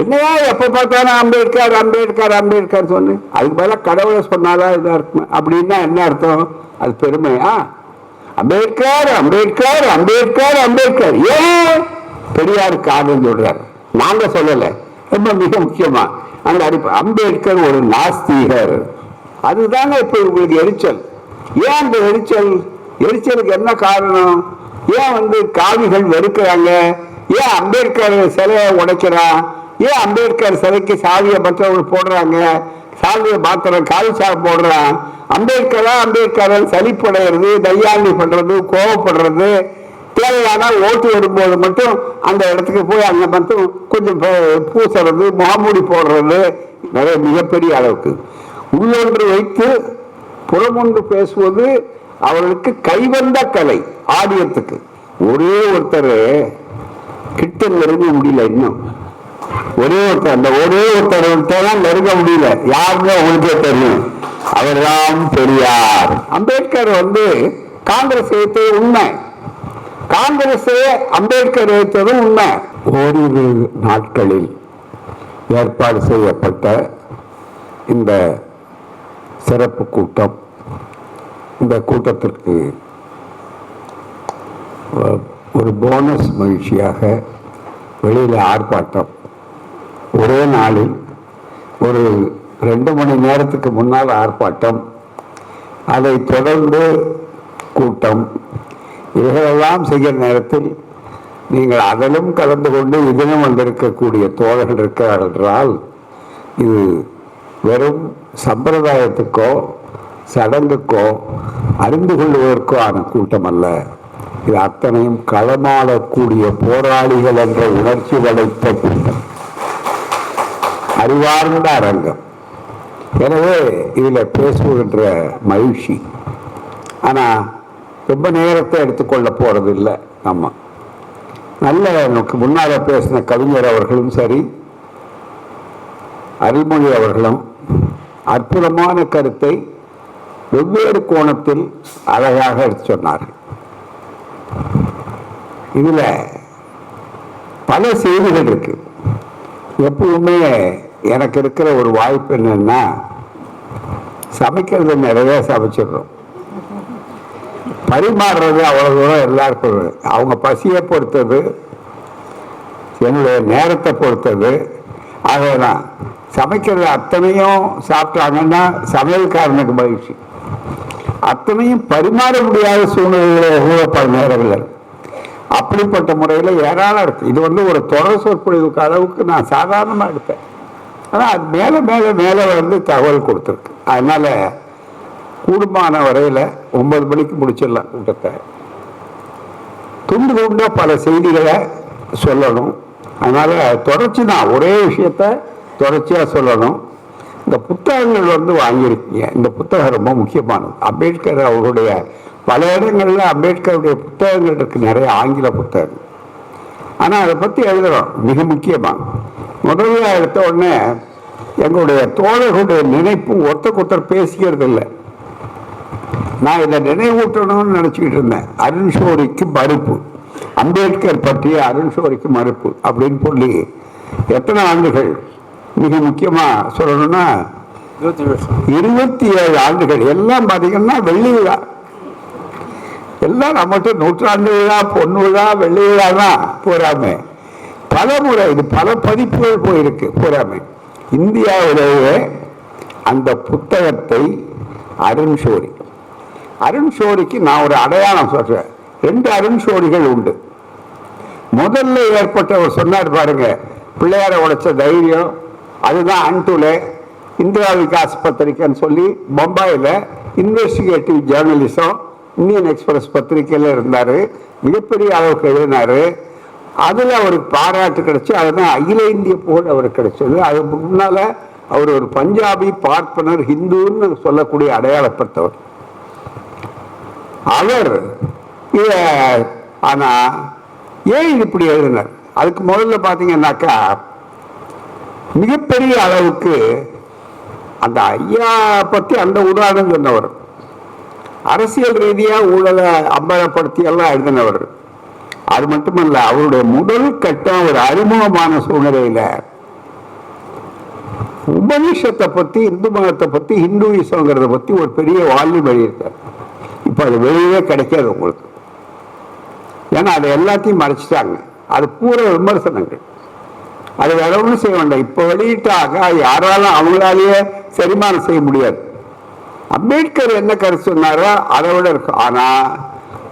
என்னையா எப்ப பார்த்தாலும் அம்பேத்கர் அம்பேத்கர் அம்பேத்கர் சொன்னு, அதுக்கு பதிலாக கடவுளை சொன்னாதான் இதா இருக்கும். அப்படின்னா என்ன அர்த்தம்? அது பெருமையா? அம்பேத்கர் அம்பேத்கர் அம்பேத்கர் அம்பேத்கர் ஏன் பெரியாருக்கு ஆதரவு சொல்றாரு? நாங்க சொல்லல. ரொம்ப மிக முக்கியமா அந்த அடிப்பு அம்பேத்கர் ஒரு நாஸ்திகர். அதுதாங்க இப்ப உங்களுக்கு எரிச்சல். ஏன் அந்த எரிச்சலுக்கு என்ன காரணம்? ஏன் காவிகள் வெறுக்கிறாங்க? ஏன் அம்பேத்கர் சிலையை உடைக்கிறான்? ஏன் அம்பேத்கர் சிலைக்கு சாவியை மற்றவங்க போடுறாங்க? சாவியை மாத்திரம் காவி சாவி போடுறான். அம்பேத்கர் சலிப்படைகிறது, தையாண்டி பண்றது, கோவப்படுறது, தேவையான ஓட்டு வரும்போது மட்டும் அந்த இடத்துக்கு போய் அங்க மட்டும் கொஞ்சம் பூசுறது, முகமூடி போடுறது, நிறைய மிகப்பெரிய அளவுக்கு உள்ளொன்று வைத்து புறமொன்று பேசுவது அவர்களுக்கு கைவந்த கலை. ஆடியத்துக்கு ஒரே ஒருத்தர் கிட்ட நெருங்க முடியல. இன்னும் ஒரே ஒருத்தர் நெருங்க முடியல. யாருமே உங்களுக்கே தெரியும், அவர்தான் பெரியார். அம்பேத்கர் காங்கிரஸ் வைத்தது உண்மை, காங்கிரஸே அம்பேத்கர் வைத்ததும் உண்மை. ஓரிரு நாட்களில் ஏற்பாடு செய்யப்பட்ட இந்த சிறப்பு கூட்டம், இந்த கூட்டத்திற்கு ஒரு போனஸ் மகிழ்ச்சியாக வெளியில் ஆர்ப்பாட்டம். ஒரே நாளில் ஒரு 2 மணி நேரத்துக்கு முன்னால் ஆர்ப்பாட்டம், அதை தொடர்ந்து கூட்டம், இவைகளெல்லாம் செய்கிற நேரத்தில் நீங்கள் அதிலும் கலந்து கொண்டு இதிலும் வந்திருக்கக்கூடிய தோழர்கள் இருக்கிறார்கள் என்றால் இது வெறும் சம்பிரதாயத்துக்கோ சடங்குக்கோ அறிந்து கொள்வதற்கோ ஆன கூட்டம் அல்ல. இது அத்தனையும் களமாடக்கூடிய போராளிகள் என்ற உணர்ச்சி வளைத்த கூட்டம், அறிவார்ந்த அரங்கம். எனவே இதில் பேசுகின்ற மகிழ்ச்சி. ஆனால் ரொம்ப நேரத்தை எடுத்துக்கொள்ள போறது இல்லை. நம்ம நல்ல எனக்கு முன்னால பேசின கவிஞர் அவர்களும் சரி, அருள்மொழி அவர்களும் அற்புதமான கருத்தை வெவ்வேறு கோணத்தில் அழகாக எடுத்து சொன்னார்கள். இதுல பல செய்திகள் இருக்கு. எப்பவுமே எனக்கு இருக்கிற ஒரு வாய்ப்பு என்னன்னா, சமைக்கிறது நிறைய சமைச்சிடுறோம், பரிமாறுறது அவ்வளவு தூரம் எல்லாருக்கும் அவங்க பசியை பொறுத்தது, என்னுடைய நேரத்தை பொறுத்தது. ஆகதான் சமைக்கிறது அத்தனையும் சாப்பிட்டாங்கன்னா சமையல்காரனுக்கு மகிழ்ச்சி. அத்தனையும் பரிமாற முடியாத சூழ்நிலைகளை பல நேரங்கள் அப்படிப்பட்ட முறையில் ஏராளம் இருக்கு. இது ஒரு தொடர் சொற்பொழிவுக்கு அளவுக்கு நான் சாதாரணமாக எடுத்தேன். ஆனால் அது மேலே மேலே மேலே தகவல் கொடுத்துருக்கு. அதனால கூடுமான வரையில் 9 மணிக்கு முடிச்சிடலாம் கூட்டத்தை. துண்டு துண்டா பல செய்திகளை சொல்லணும். அதனால தொடர்ச்சி தான், ஒரே விஷயத்த தொடர்ச்சியாக சொல்லணும். இந்த புத்தகங்கள் வாங்கியிருக்கீங்க. இந்த புத்தகம் ரொம்ப முக்கியமானது. அம்பேத்கர் அவருடைய பல இடங்கள்ல அம்பேத்கருடைய புத்தகங்கள் இருக்கு, நிறைய ஆங்கில புத்தகங்கள். ஆனால் அதை பற்றி எழுதுறோம் மிக முக்கியமாக. முதல்ல எடுத்த உடனே எங்களுடைய தோழர்களுடைய நினைப்பு ஒருத்தர் பேசிக்கிறது இல்லை. நான் இதை நினைவூட்டணும்னு நினச்சிக்கிட்டு இருந்தேன். அருண் ஷோரிக்கு மறுப்பு, அம்பேத்கர் பற்றிய அருண் ஷோரிக்கு மறுப்பு அப்படின்னு சொல்லி எத்தனை ஆண்டுகள், மிக முக்கியமாக சொல்லணும்னா 27 ஆண்டுகள். எல்லாம் பார்த்தீங்கன்னா வெள்ளி விழா, எல்லாம் நம்மகிட்ட நூற்றாண்டு விழா, பொண்ணு விழா, வெள்ளி விழா தான் போறாமே. பல முறை இது பல பதிப்புகள் போயிருக்கு போறாமே. இந்தியாவிலேயே அந்த புத்தகத்தை அருண் ஷோரிக்கு நான் ஒரு அடையாளம் சொல்றேன். 2 அருண் ஷோரிகள் உண்டு. முதல்ல ஏற்பட்டவர் சொன்னார் பாருங்க, பிள்ளையார உடைச்ச தைரியம், அதுதான் அன்டுலே இந்திரா விகாஸ் பத்திரிக்கைன்னு சொல்லி பம்பாயில் இன்வெஸ்டிகேட்டிவ் ஜேர்னலிசம் இந்தியன் எக்ஸ்பிரஸ் பத்திரிகையில் இருந்தார். மிகப்பெரிய அளவுக்கு எழுதினார். அதில் அவருக்கு பாராட்டு கிடைச்சி, அதுதான் அகில இந்திய புகழ் அவருக்கு கிடைச்சது. அதுக்கு முன்னால் அவர் ஒரு பஞ்சாபி பார்ப்பனர், ஹிந்துன்னு சொல்லக்கூடிய அடையாளப்பட்டவர் அவர். ஆனா ஏன் இப்படி எழுதினார்? அதுக்கு முதல்ல பார்த்தீங்கன்னாக்கா, மிகப்பெரிய அளவுக்கு அந்த ஐயா பற்றி அந்த உதாரணம் சொன்னவர், அரசியல் ரீதியாக ஊழலை அம்பலப்படுத்தி எல்லாம் எழுதினவர். அது மட்டுமல்ல, அவருடைய முதல் கட்டம் ஒரு அறிமுகமான சூழ்நிலையில் உபனிஷத்தை பத்தி, இந்து மதத்தை பத்தி, ஹிந்துயிசங்கிறத பத்தி ஒரு பெரிய வால்யூம் எழுதியிருக்காரு. இப்ப அது வெளியே கிடைக்காது உங்களுக்கு. ஏன்னா அதை எல்லாத்தையும் மறைச்சிட்டாங்க. அது பூரா விமர்சனங்கள். அது வேற ஒன்றும் செய்ய வேண்டாம். இப்ப வெளியிட்டாக யாராலும் அவங்களாலேயே செரிமானம் செய்ய முடியாது. அம்பேத்கர் என்ன கருத்து சொன்னாரோ அதை விட இருக்கு. ஆனா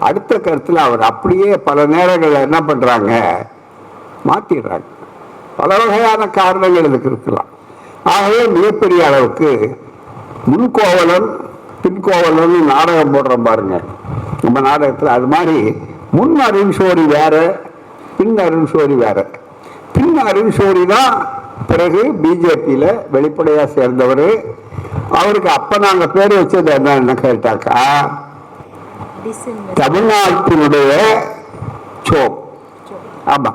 அடுத்த கருத்துல அவர் அப்படியே பல நேரங்களில் என்ன பண்றாங்க, மாத்திடுறாங்க. பல வகையான காரணங்கள் இதுக்கு இருக்கலாம். ஆகவே மிகப்பெரிய அளவுக்கு முன்கோவலன் பின்கோவலன் நாடகம் போடுறோம் பாருங்க நம்ம நாடகத்தில். அது மாதிரி முன் அருண்சோரி வேற, பின் அருண்சோரி வேற. பின் அருண்சோரி தான் பிறகு பிஜேபியில வெளிப்படையா சேர்ந்தவர். அவருக்கு அப்ப நாங்க பேர் வச்சது என்ன கேட்டாக்கா, தமிழ்நாட்டினுடைய சோ. ஆமா,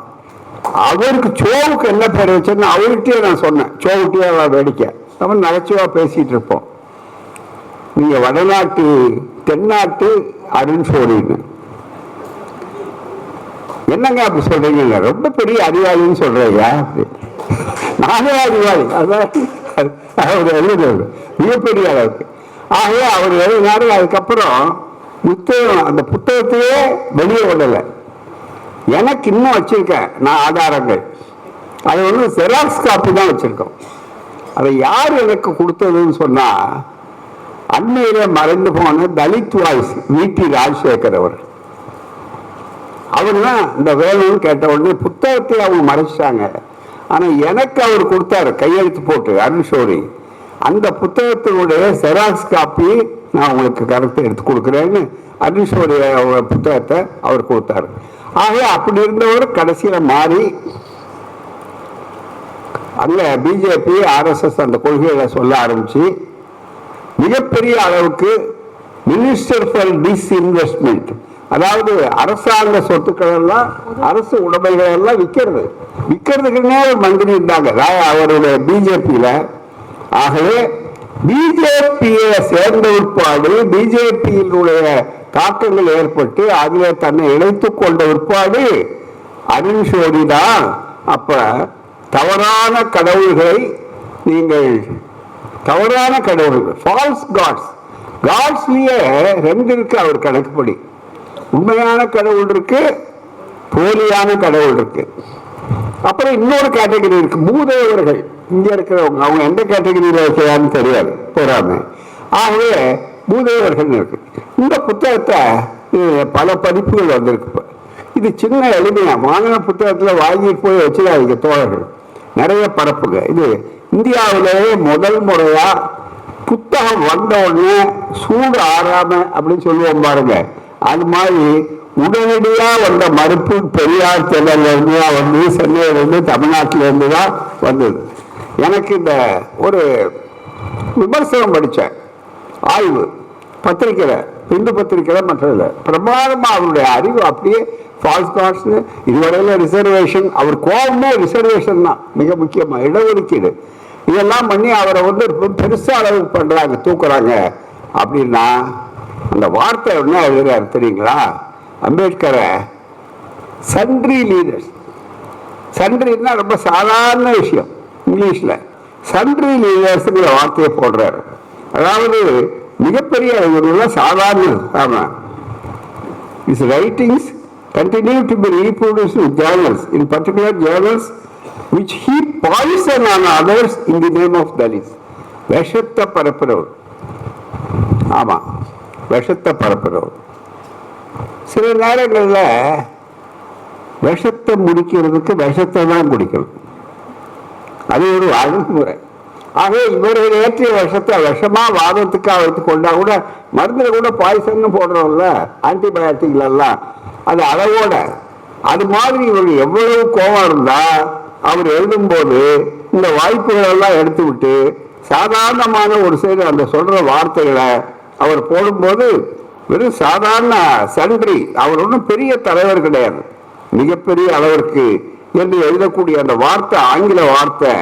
அவருக்கு சோவுக்கு என்ன பேர் வச்சேன்னு அவர்கிட்டயே நான் சொன்னேன். சோவுட்டியே வேடிக்கை நம்ம நகைச்சுவா பேசிட்டு இருப்போம். நீங்க வடநாட்டு தென்னாட்டு அருண்சோரின்னு என்னங்க அப்படி சொல்றீங்க, ரொம்ப பெரிய அறிவாளின்னு சொல்றீங்க. நானே அறிவாளி, அதான் அவர் எழுதுறது மிகப்பெரிய அளவுக்கு. ஆகவே அவர் எழுதினாரு. அதுக்கப்புறம் புத்தகம், அந்த புத்தகத்தையே வெளியே விடலை. எனக்கு இன்னும் வச்சிருக்கேன் நான் ஆதாரங்கள். அது வந்து ஜெராக்ஸ் காப்பி தான் வச்சிருக்கோம். அதை யார் எனக்கு கொடுத்ததுன்னு சொன்னா, அண்மையில மறைந்து போன தலித் வாய்ஸ் வி.டி. ராஜசேகர் அவர். அவர் தான் இந்த வேணும்னு கேட்ட உடனே புத்தகத்தை அவங்க மறைச்சிட்டாங்க. ஆனா எனக்கு அவர் கொடுத்தாரு கையெழுத்து போட்டு அருண்சோரி. அந்த புத்தகத்தினுடைய ஜெராக்ஸ் காப்பி நான் உங்களுக்கு கருத்தை எடுத்து கொடுக்குறேன்னு அருண்சோரி புத்தகத்தை அவர் கொடுத்தாரு. ஆகவே அப்படி இருந்தவர் கடைசியில மாறி அங்க பிஜேபி ஆர்எஸ்எஸ் அந்த கொள்கைகளை சொல்ல ஆரம்பிச்சு மிகப்பெரிய அளவுக்கு மினிஸ்டர் ஃபார் டிஸ்இன்வெஸ்ட்மெண்ட், அதாவது அரசாங்க சொத்துக்கள் எல்லாம், அரசு உடைமைகள் எல்லாம் விற்கிறதுக்குன்னே ஒரு மந்திரி இருந்தாங்க அவருடைய பிஜேபியில. ஆகவே பிஜேபியை சேர்ந்த உட்பாடு, பிஜேபியினுடைய தாக்கங்கள் ஏற்பட்டு அதில் தன்னை இணைத்துக் கொண்ட உட்பாடு அருண்சோரி தான். அப்ப தவறான கடவுள்களை நீங்கள், தவறான கடவுள்கள், ஃபால்ஸ் காட்ஸ், காட்ஸ்லயே ரெண்டு இருக்கு அவர் கணக்குப்படி. உண்மையான கடவுள் இருக்கு, போலியான கடவுள் இருக்கு. அப்புறம் இன்னொரு கேட்டகரி இருக்கு, பூதேவர்கள். இங்க இருக்கிறவங்க அவங்க எந்த கேட்டகரியில் இருக்கிறான்னு தெரியாது போறாம. ஆகவே பூதேவர்கள் இருக்கு. இந்த புத்தகத்தை பல பதிப்புகள் வந்திருக்கு. இது சின்ன எளிமையா வாங்கின புத்தகத்துல வாங்கிட்டு போய் வச்சுக்காதீங்க தோழர்கள், நிறைய பரப்புங்க. இது இந்தியாவிலேயே முதல் முறையா புத்தகம் வந்த உடனே சூடு ஆறாம அப்படின்னு சொல்லுவோம் பாருங்க, அது மாதிரி உடனடியா வந்த மறுப்பு பெரியார் திடல்ல இருந்து வந்து சென்னையிலிருந்து தமிழ்நாட்டில தான் வந்தது. எனக்கு இந்த ஒரு விமர்சனம் படித்தேன், ஆய்வு பத்திரிக்கையில, இந்து பத்திரிக்கையில, மற்றதில்ல. பிரமாதமா அவருடைய அறிவு அப்படியே ஃபால்ஸ் காட்ஸ், இதுவரையில ரிசர்வேஷன், அவர் கோபமே ரிசர்வேஷன் தான் மிக முக்கியமா, இடஒதுக்கீடு இதெல்லாம் பண்ணி அவரை வந்து பெருசா அளவு பண்றாங்க, தூக்குறாங்க அப்படின்னா அந்த வார்த்தை என்ன எழுதுறாரு தெரியுங்களா? அம்பேத்கரை சன்ட்ரி லீடர்ஸ், சன்ட்ரின்னா ரொம்ப சாதாரண விஷயம் இங்கிலீஷ்ல, சன்ட்ரி லீடர்ஸ்ங்கிற வார்த்தையை போடுறாரு. அதாவது மிகப்பெரிய சாதாரண. ஆமா, his writings continue to be reproduced in journals, in particular journals which heap poison on others in the name of Dalits. விஷத்தை பரப்புறவர். ஆமா, விஷத்தை பரப்புறவர். சில நேரங்களில் விஷத்தை முடிக்கிறதுக்கு விஷத்தை தான் குடிக்கணும், அது ஒரு அணுகுமுறை. ஆக இவர்கள் ஏற்றிய விஷத்தை விஷமா வாதத்துக்காக வைத்து கொண்டா கூட, மருந்துல கூட பாய்சன் போடுறோம்ல ஆன்டிபயோட்டிக்ல எல்லாம், அது அளவோட. அது மாதிரி இவங்க எவ்வளவு கோபம் இருந்தா அவர் எழுதும்போது இந்த வாய்ப்புகள் எல்லாம் எடுத்து விட்டு சாதாரணமான ஒரு சைடு அந்த சொல்ற வார்த்தைகளை அவர் போடும்போது வெறும் சாதாரண சன்றி, அவர் ஒன்றும் பெரிய தலைவர் கிடையாது, மிகப்பெரிய அளவிற்கு என்று எழுதக்கூடிய அந்த வார்த்தை, ஆங்கில வார்த்தை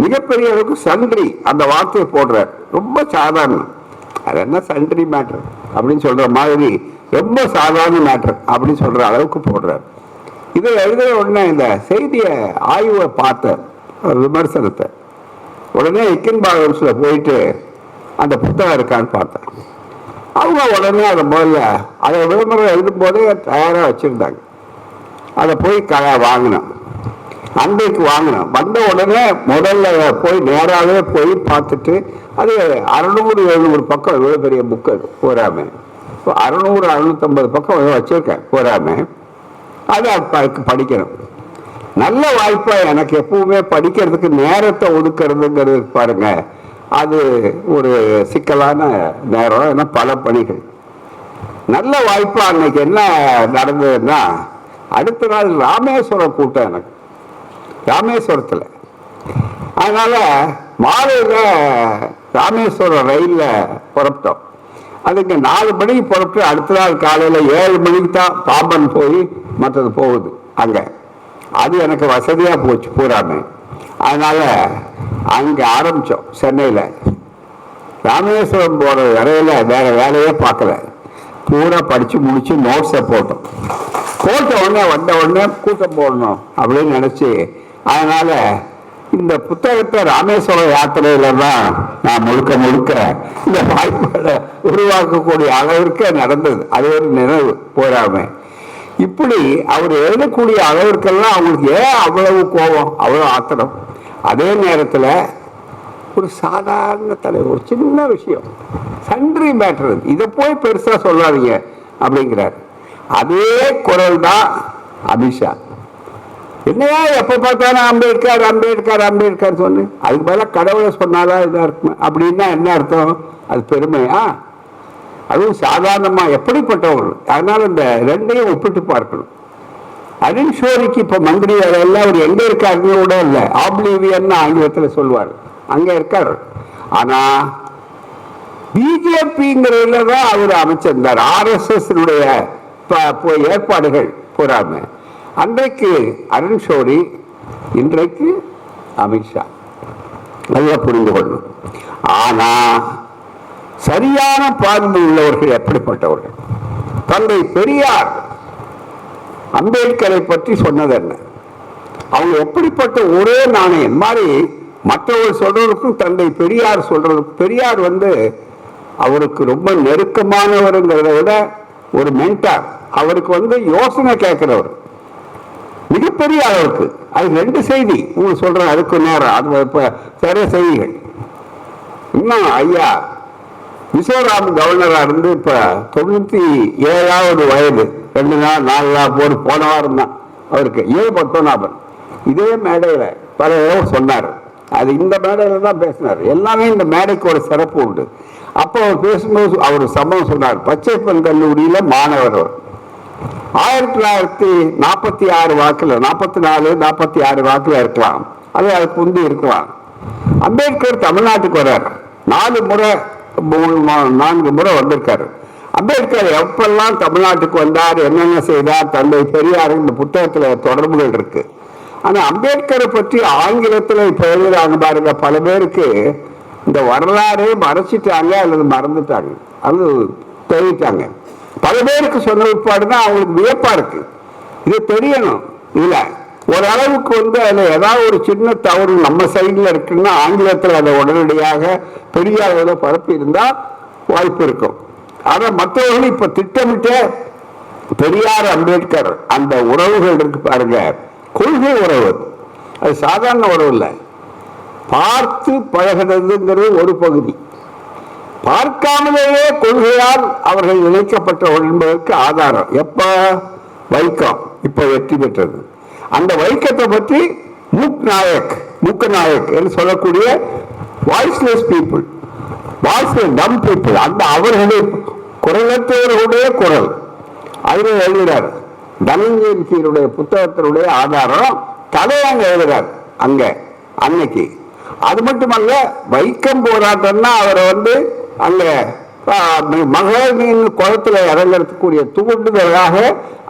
மிகப்பெரிய அளவுக்கு சன்றி, அந்த வார்த்தையை போடுறார். ரொம்ப சாதாரணம், அது என்ன சன்றி மேட்டர் அப்படின்னு சொல்ற மாதிரி, ரொம்ப சாதாரண மேட்டர் அப்படின்னு சொல்ற அளவுக்கு போடுறார். இதை எழுதுற உடனே இந்த செய்தியை ஆய்வை பார்த்த விமர்சனத்தை உடனே இக்கின்பாகம்ஸில் போயிட்டு அந்த புத்தகம் இருக்கான்னு பார்த்தேன். அவங்க உடனே அதை முதல்ல அதை விளம்பரம் எழுதும் போதே தயாராக வச்சுருந்தாங்க. அதை போய் வாங்கினோம், அன்றைக்கு வாங்கினோம். வந்த உடனே முதல்ல போய் நேராகவே போய் பார்த்துட்டு அது 600-700 பக்கம் இவ்வளோ பெரிய புக்கு அது போராமல் 600-650 பக்கம் வச்சுருக்கேன் போராமல். அதை படிக்கணும். நல்ல வாய்ப்பாக எனக்கு எப்பவுமே படிக்கிறதுக்கு நேரத்தை ஒதுக்கிறதுங்கிறது பாருங்க, அது ஒரு சிக்கலான நேரம். ஏன்னா பல பணிகள். நல்ல வாய்ப்பாக அன்னைக்கு என்ன நடந்ததுன்னா, அடுத்த நாள் ராமேஸ்வரம் கூட்டம் எனக்கு ராமேஸ்வரத்தில். அதனால் மாலையில் ராமேஸ்வரம் ரயிலில் புறப்பட்டோம். அதுக்கு 4 மணிக்கு புறப்பட்டு அடுத்த நாள் காலையில் 7 மணிக்கு தான் பாம்பன் போய் மற்றது போகுது அங்கே. அது எனக்கு வசதியாக போச்சு பூராமே. அதனால் அங்கே ஆரம்பித்தோம் சென்னையில். ராமேஸ்வரம் போகிற வரையில் வேறு வேலையே பார்க்கல, பூரா படித்து முடித்து நோட்ஸை போட்டோம். போட்ட உடனே வந்த உடனே கூட்டம் போடணும் அப்படின்னு நினச்சி, அதனால் இந்த புத்தகத்தை ராமேஸ்வரம் யாத்திரையில தான் நான் முழுக்க இந்த வாய்ப்புகளை உருவாக்கக்கூடிய அளவிற்கு நடந்தது. அது ஒரு நினைவு போராமை. இப்படி அவர் எழுதக்கூடிய அளவிற்கெல்லாம் அவங்களுக்கு ஏன் அவ்வளவு கோபம், அவ்வளோ ஆத்திரம்? அதே நேரத்தில் ஒரு சாதாரண தலைவர், ஒரு சின்ன விஷயம், சன்றி மேட்டர், இதை போய் பெருசாக சொல்லாதீங்க அப்படிங்கிறார். அதே குரல் தான் அமித்ஷா. என்னையா எப்போ பார்த்தாலும் அம்பேத்கர் அம்பேத்கர் அம்பேத்கர் சொன்னு, அதுக்கு பதிலாக கடவுளை சொன்னாதான் இதாக இருக்கும். அப்படின்னா என்ன அர்த்தம்? அது பெருமையா? அதுவும் சாதாரணமாக எப்படிப்பட்டவர்கள்? அதனால் இந்த ரெண்டையும் ஒப்பிட்டு பார்க்கணும். அருண் ஷோரிக்கு இப்போ மந்திரி எல்லாம் அவர் எங்கே இருக்காருன்னு கூட இல்லை, ஆப்லிவியன்னு ஆங்கிலத்தில் சொல்வார், அங்கே இருக்கார். ஆனால் பிஜேபிங்கிறதுல தான் அவர் அமைச்சிருந்தார். ஆர்எஸ்எஸ்னுடைய ஏற்பாடுகள் பூராம. அன்றைக்கு அருண் ஷோரி, இன்றைக்கு அமித்ஷா. நல்லா புரிந்து கொள்ளணும். ஆனா சரியான பார்வை உள்ளவர்கள் எப்படிப்பட்டவர்கள்? தந்தை பெரியார் அம்பேத்கரை பற்றி சொன்னது என்ன? அவங்க எப்படிப்பட்ட ஒரே நாணயம் மாதிரி மற்றவர்கள் சொல்றதுக்கும் தந்தை பெரியார் சொல்றதுக்கும், பெரியார் அவருக்கு ரொம்ப நெருக்கமானவருங்கிறத விட ஒரு மென்டார், அவருக்கு யோசனை கேட்கிறவர் மிகப்பெரிய அளவுக்கு. அது 2 செய்தி உங்களுக்கு சொல்றேன், அதுக்கு நேரம் அது இப்ப சில செய்திகள். இன்னும் ஐயா மிசோராம் கவர்னரா இருந்து இப்ப 97வது வயது, 2 நாள் 4 நாள் போன வாரம் தான் அவருக்கு. பத்மநாபன் இதே மேடையில பல தடவை சொன்னார். அது இந்த மேடையில தான் பேசினார். எல்லாமே இந்த மேடைக்கு ஒரு சிறப்பு உண்டு. அப்போ அவர் பேசும்போது அவர் சம்பவம் சொன்னார். பச்சைப்பன் கல்லூரியில மாணவர் 1946 வாக்குல 44 46 வாக்குல இருக்கலாம், அது அதுக்கு முந்தி இருக்கலாம். அம்பேத்கர் தமிழ்நாட்டுக்கு வர்றார். 4 முறை 4 முறை வந்திருக்காரு. அம்பேத்கர் எப்பெல்லாம் தமிழ்நாட்டுக்கு வந்தார், என்னென்ன செய்தார், தந்தை பெரியார் இந்த புத்தகத்துல தொடர்புகள் இருக்கு. ஆனா அம்பேத்கரை பற்றி ஆங்கிலத்தில் இப்ப எழுதுறாங்க பாருங்க, பல பேருக்கு இந்த வரலாறே மறைச்சிட்டாங்க அல்லது மறந்துட்டாங்க அல்லது தெரிவித்தாங்க. பல பேருக்கு சொன்ன உட்பாடுதான் அவங்களுக்கு வியப்பா இருக்கு. இது தெரியணும். இல்ல ஓரளவுக்கு அதுல ஏதாவது ஒரு சின்ன தவறு நம்ம சைட்ல இருக்குன்னா ஆங்கிலத்தில் அதை உடனடியாக பெரிய அளவில் பரப்பி இருந்தா வாய்ப்பு இருக்கும். ஆனா மற்றவர்கள் இப்ப திட்டமிட்ட பெரியார் அம்பேத்கர் அந்த உறவுகள் இருக்கு பாருங்க, கொள்கை உறவு. அது சாதாரண உறவு இல்லை. பார்த்து பழகிறதுங்கிறது ஒரு பகுதி. பார்க்காமலேயே கொள்கையால் அவர்கள் இணைக்கப்பட்டவர்கள் என்பதற்கு ஆதாரம் எப்ப வைக்கம் இப்ப வெற்றி பெற்றது. அந்த வைக்கத்தை பற்றி மூக்க நாயக் என்று சொல்லக்கூடிய வாய்ஸ்லெஸ் பீப்புள், வாய்ஸ்லெஸ் டம் பீப்புள், அந்த அவர்களுடைய குரலற்றவர்களுடைய குரல் அதில் எழுதுகிறார். தனஞ்சயன் கீருடைய புத்தகத்தினுடைய ஆதாரம் தலையங்க எழுதுகிறார் அங்க அன்னைக்கு. அது மட்டுமல்ல, வைக்கம் போராட்டம்னா அவரை அங்க மகளிர் குளத்துல இறங்கக்கூடிய தூண்டுதலாக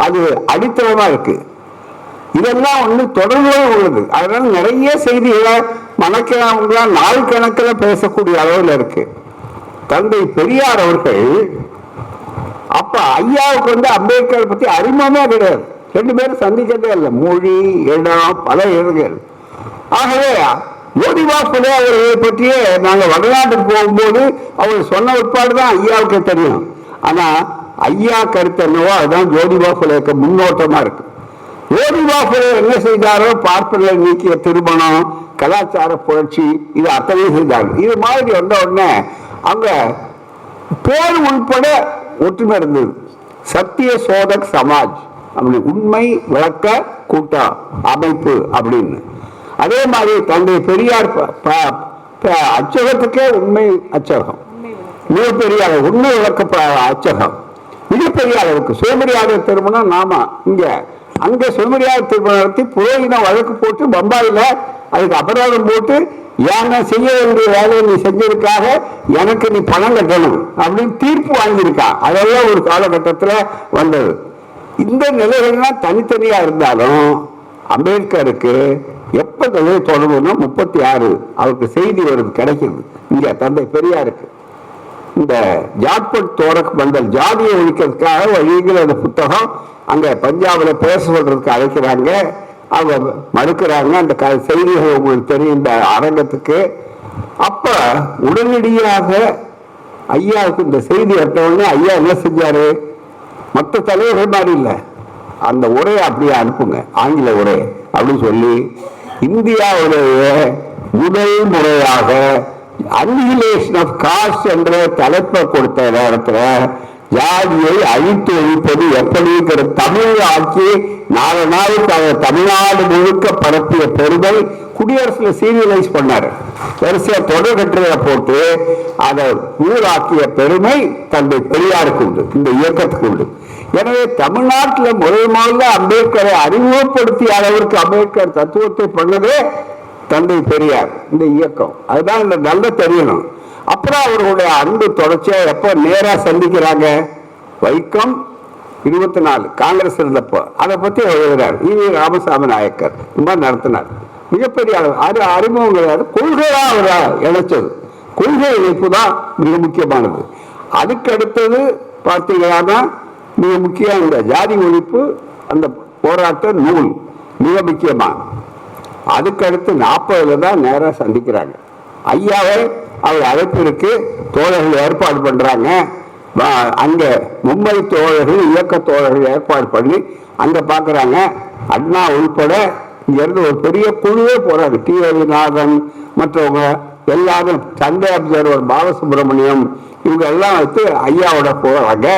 அது அடித்தளமா இருக்கு. இதெல்லாம் தொடர்புடைய உள்ளது. அதனால நிறைய செய்திகளை மனக்கிழமை நாள் கணக்கில் பேசக்கூடிய அளவில் இருக்கு. தந்தை பெரியார் அவர்கள் அப்ப ஐயாவுக்கு அம்பேத்கர் பத்தி அறிமுகமே கிடையாது. 2 பேரும் சந்திக்கிறதே இல்லை. மொழி, இடம், பல இடங்கள். ஆகவே ஜோதிபா புலே அவர்களை பற்றியே நாங்கள் வடநாட்டுக்கு போகும்போது அவர் சொன்ன உட்பாடு தான் ஐயாவுக்கு தெரியும். ஆனா ஐயா கருத்து என்னவோ அதுதான் ஜோதிபா புலேக்கு முன்னோட்டமா இருக்கு. ஜோதிபா புலே என்ன செய்தாரோ பார்ப்பனை நீக்கிய திருமணம், கலாச்சார புரட்சி, இது அத்தனையும் செய்தாங்க. இது மாதிரி வந்த உடனே அங்க பேர் உள்பட ஒற்றுமை இருந்தது. சத்திய சோதக் சமாஜ் அப்படி, உண்மை விளக்க கூட்ட அமைப்பு அப்படின்னு. அதே மாதிரி தந்தை பெரியார் அச்சகத்துக்கே உண்மை அச்சகம், மிகப்பெரிய உண்மை விளக்க அச்சகம், மிகப்பெரிய அளவுக்கு சுயமரியாதை திருமணம். நாம அங்க சுயமரியாதை திருமணம் நடத்தி புரோகின வழக்கு போட்டு பம்பாயில அதுக்கு அபராதம் போட்டு, ஏன்னா செய்ய வேண்டிய வேலையை நீ செஞ்சதுக்காக எனக்கு நீ பணம் கட்டணும் அப்படின்னு தீர்ப்பு வாங்கியிருக்கா. அதெல்லாம் ஒரு காலகட்டத்தில் வந்தது. இந்த நிலைகள்லாம் தனித்தனியா இருந்தாலும் அம்பேத்கருக்கு எப்ப தொடர்புனா 36 அவருக்கு செய்தி வருது, கிடைக்குது. இங்க தந்தை பெரியாருக்கு இந்த ஜாட்பட் தோரக் மண்டல் ஜாதியை ஒழிக்கிறதுக்காக வழிகிற அந்த புத்தகம் அங்க பஞ்சாபில் பேச சொல்றதுக்கு அழைக்கிறாங்க. அவங்க மறுக்கிறாங்க. அந்த செய்திகள் உங்களுக்கு தெரியும் இந்த அரங்கத்துக்கு. அப்ப உடனடியாக ஐயாவுக்கு இந்த செய்தி எட்டவுடனே ஐயா என்ன செஞ்சாரு, மற்ற தலைவர்கள் மாதிரி இல்லை, அந்த உரையை அப்படியே அனுப்புங்க, ஆங்கில உரை அப்படின்னு சொல்லி இந்தியாவுடைய முதல் முறையாக அன்னிகிலேஷன் ஆஃப் காஸ்ட் என்ற தலைப்பை கொடுத்த நேரத்தில் ஜாதியை அழித்து ஒழிப்பது எப்படிங்கிற தமிழ் ஆட்சி 4 நாளுக்கு தமிழ்நாடு முழுக்க பரப்பிய பெருமை குடியரசுல சீரியலைஸ் பண்ணாரு. வரிசையா தொடர் கட்டுரையை போட்டு அதை ஊராக்கிய பெருமை தந்தை பெரியாருக்கு உண்டு, இந்த இயக்கத்துக்கு உண்டு. எனவே தமிழ்நாட்டில் முதல்ல அம்பேத்கரை அறிமுகப்படுத்திய அளவிற்கு அம்பேத்கர் தத்துவத்தை பண்ணதே தந்தை பெரியார், இந்த இயக்கம். அதுதான் இந்த நல்ல தெரியணும். அப்புறம் அவர்களுடைய அன்பு தொடர்ச்சியா எப்ப நேரா சந்திக்கிறாங்க, வைக்கம் 24 காங்கிரஸ் இருந்தப்போ அதை பத்தி எழுதுறாரு. ஈவி ராமசாமி நாயக்கர் இந்த மாதிரி நடத்தினார். மிகப்பெரிய அது அறிமுகம் கிடையாது, கொள்கையா அவர் இணைச்சது. கொள்கை இணைப்பு தான் மிக முக்கியமானது. அதுக்கு அடுத்தது பார்த்தீங்கன்னா மிக முக்கியம் இந்த ஜாதி ஒழிப்பு, அந்த போராட்ட நூல் மிக முக்கியமா. அதுக்கடுத்து 40 தான் நேராக சந்திக்கிறாங்க ஐயாவை. அவர் அழைப்பிற்கு தோழர்கள் ஏற்பாடு பண்றாங்க. அங்க மும்பை தோழர்கள், இயக்க தோழர்கள் ஏற்பாடு பண்ணி அங்க பாக்குறாங்க. அண்ணா உள்பட இங்க இருந்து ஒரு பெரிய குழுவே போறாங்க. டி ரவிநாதன் மற்றவங்க எல்லாரும், சண்டே அப்சர்வர் பாலசுப்ரமணியம், இவங்க எல்லாம் வச்சு ஐயாவோட போறாங்க.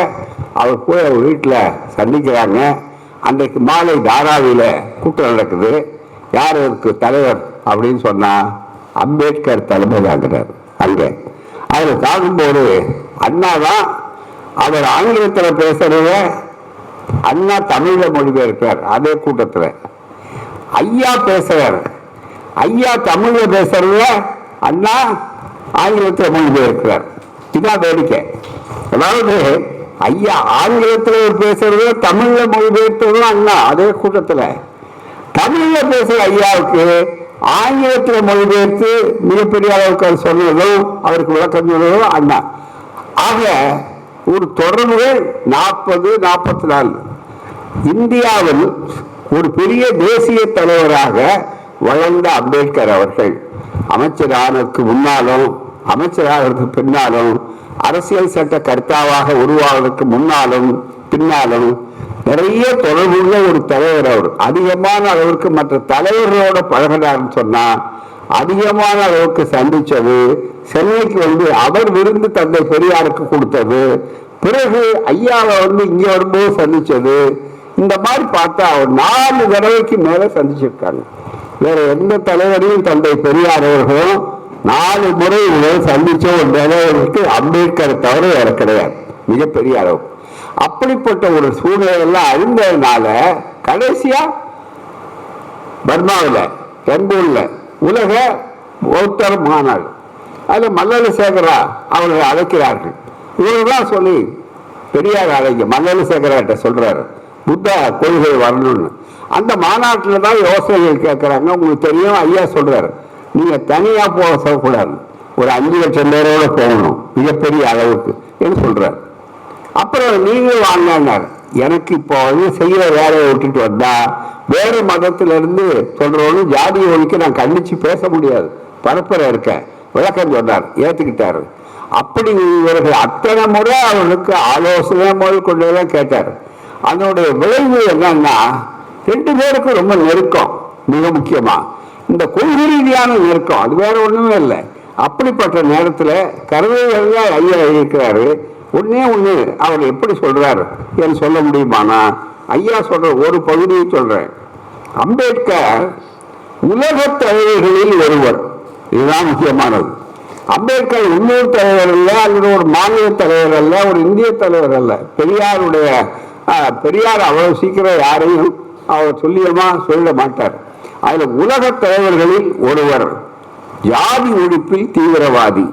அவர் போய் அவர் வீட்டில் சந்திக்கிறாங்க. அன்றைக்கு மாலை தாராவியில கூட்டம் நடக்குது. யார் இருக்கு தலைவர் அப்படின்னு சொன்னா அம்பேத்கர் தலைமை தாங்கிறார். அங்க அதில் தாக்கும்போது அண்ணா தான், அவர் ஆங்கிலத்தில் பேசுறத அண்ணா தமிழ்ல மொழிபெயர்க்கிறார். அதே கூட்டத்தில் ஐயா பேசுறார். ஐயா தமிழ்ல பேசுறத அண்ணா ஆங்கிலத்தில் மொழிபெயர்க்கிறார். இதான் வேடிக்கை. அதாவது ஐயா ஆங்கிலத்தில் பேசுறது தமிழ்ல மொழிபெயர்த்ததும் அண்ணா அதே கூட்டத்தில். தமிழ்ல பேசுற ஐயாவுக்கு ஆங்கிலத்தில் மொழிபெயர்த்து மிகப்பெரிய அளவுக்கு அது சொன்னதும் அவருக்கு விளக்கம் சொன்னதும் அண்ணா. ஆக ஒரு தொடர்புகள் 40-44. இந்தியாவில் ஒரு பெரிய தேசிய தலைவராக வளர்ந்த அம்பேத்கர் அவர்கள் அமைச்சரானதுக்கு முன்னாலும் அமைச்சராகிறதுக்கு பின்னாலும் அரசியல் சட்ட கர்த்தாவாக உருவாவதற்கு முன்னாலும் பின்னாலும் நிறைய தொடர்புள்ள ஒரு தலைவர். அவர் அதிகமான அளவுக்கு மற்ற தலைவர்களோட பழகினார்னு சொன்னா அதிகமான அளவுக்கு சந்திச்சது. சென்னைக்கு அவர் விருந்து தந்தை பெரியாருக்கு கொடுத்தது. பிறகு ஐயாவை இங்க வரும்போது சந்திச்சது. இந்த மாதிரி பார்த்தா அவர் 4 தடவைக்கு மேல சந்திச்சிருக்காங்க. வேற எந்த தலைவரையும் தந்தை பெரியார் அவர்களும் 4 முறை சந்திச்ச ஒரு தலைவருக்கு அம்பேத்கர் தவிர வேற கிடையாது, மிகப்பெரிய அளவு. அப்படிப்பட்ட ஒரு சூழ்நிலையெல்லாம் அழிந்ததுனால கடைசியா பர்மாவில் ரங்கூன்ல உலக பௌத்தர் மாநாடு, அதுல மல்லல சேகரா அவர்களை அழைக்கிறார்கள். இவர்கள்லாம் சொல்லி பெரியார் அழைக்க மல்லல சேகராட்ட சொல்றாரு புத்த கொள்கை வரணும்னு. அந்த மாநாட்டில் தான் யோசனைகள் கேட்கிறாங்க. உங்களுக்கு தெரியும் ஐயா சொல்றாரு, நீங்க தனியா போக சொல்லக்கூடாது, ஒரு 5 லட்சம் பேரோட போகணும் மிகப்பெரிய அளவுக்கு என்று சொல்றாரு. அப்புறம் நீங்க வாங்கினார். எனக்கு இப்போ செய்யற வேலையை விட்டுட்டு வந்தா வேறு மதத்திலிருந்து சொல்றவனு ஜாதியை ஒழிக்க நான் கண்டிச்சு பேச முடியாது. பரப்புரை இருக்க விளக்கம் சொன்னார், ஏத்துக்கிட்டாரு. அப்படி இவர்கள் அத்தனை முறை அவர்களுக்கு ஆலோசனை முதல் கொண்டுதான் கேட்டார். அதனுடைய விளைவு என்னன்னா, ரெண்டு பேருக்கும் ரொம்ப நெருக்கம். மிக முக்கியமா இந்த கொள்கை ரீதியான நெருக்கம், அது வேற ஒண்ணுமே இல்லை. அப்படிப்பட்ட நேரத்துல கருவேல ஐயா இருக்கிறாரு. ஒன்னே ஒண்ணு அவர் எப்படி சொல்றாரு என்று சொல்ல முடியுமானா, ஐயா சொல்ற ஒரு பகுதியை சொல்றேன். அம்பேத்கர் உலக தலைவர்களில் ஒருவர், இதுதான் முக்கியமானது. அம்பேத்கர் உள்ளூர் தலைவர் அல்ல, அல்லது ஒரு மாநில தலைவர் அல்ல, ஒரு இந்திய தலைவர் அல்ல. பெரியார் அவ்வளவு சீக்கிரம் யாரையும் அவர் சொல்லியமா சொல்ல மாட்டார். அதுல உலக தலைவர்களில் ஒருவர், ஜாதி ஒழிப்பில் தீவிரவாதி,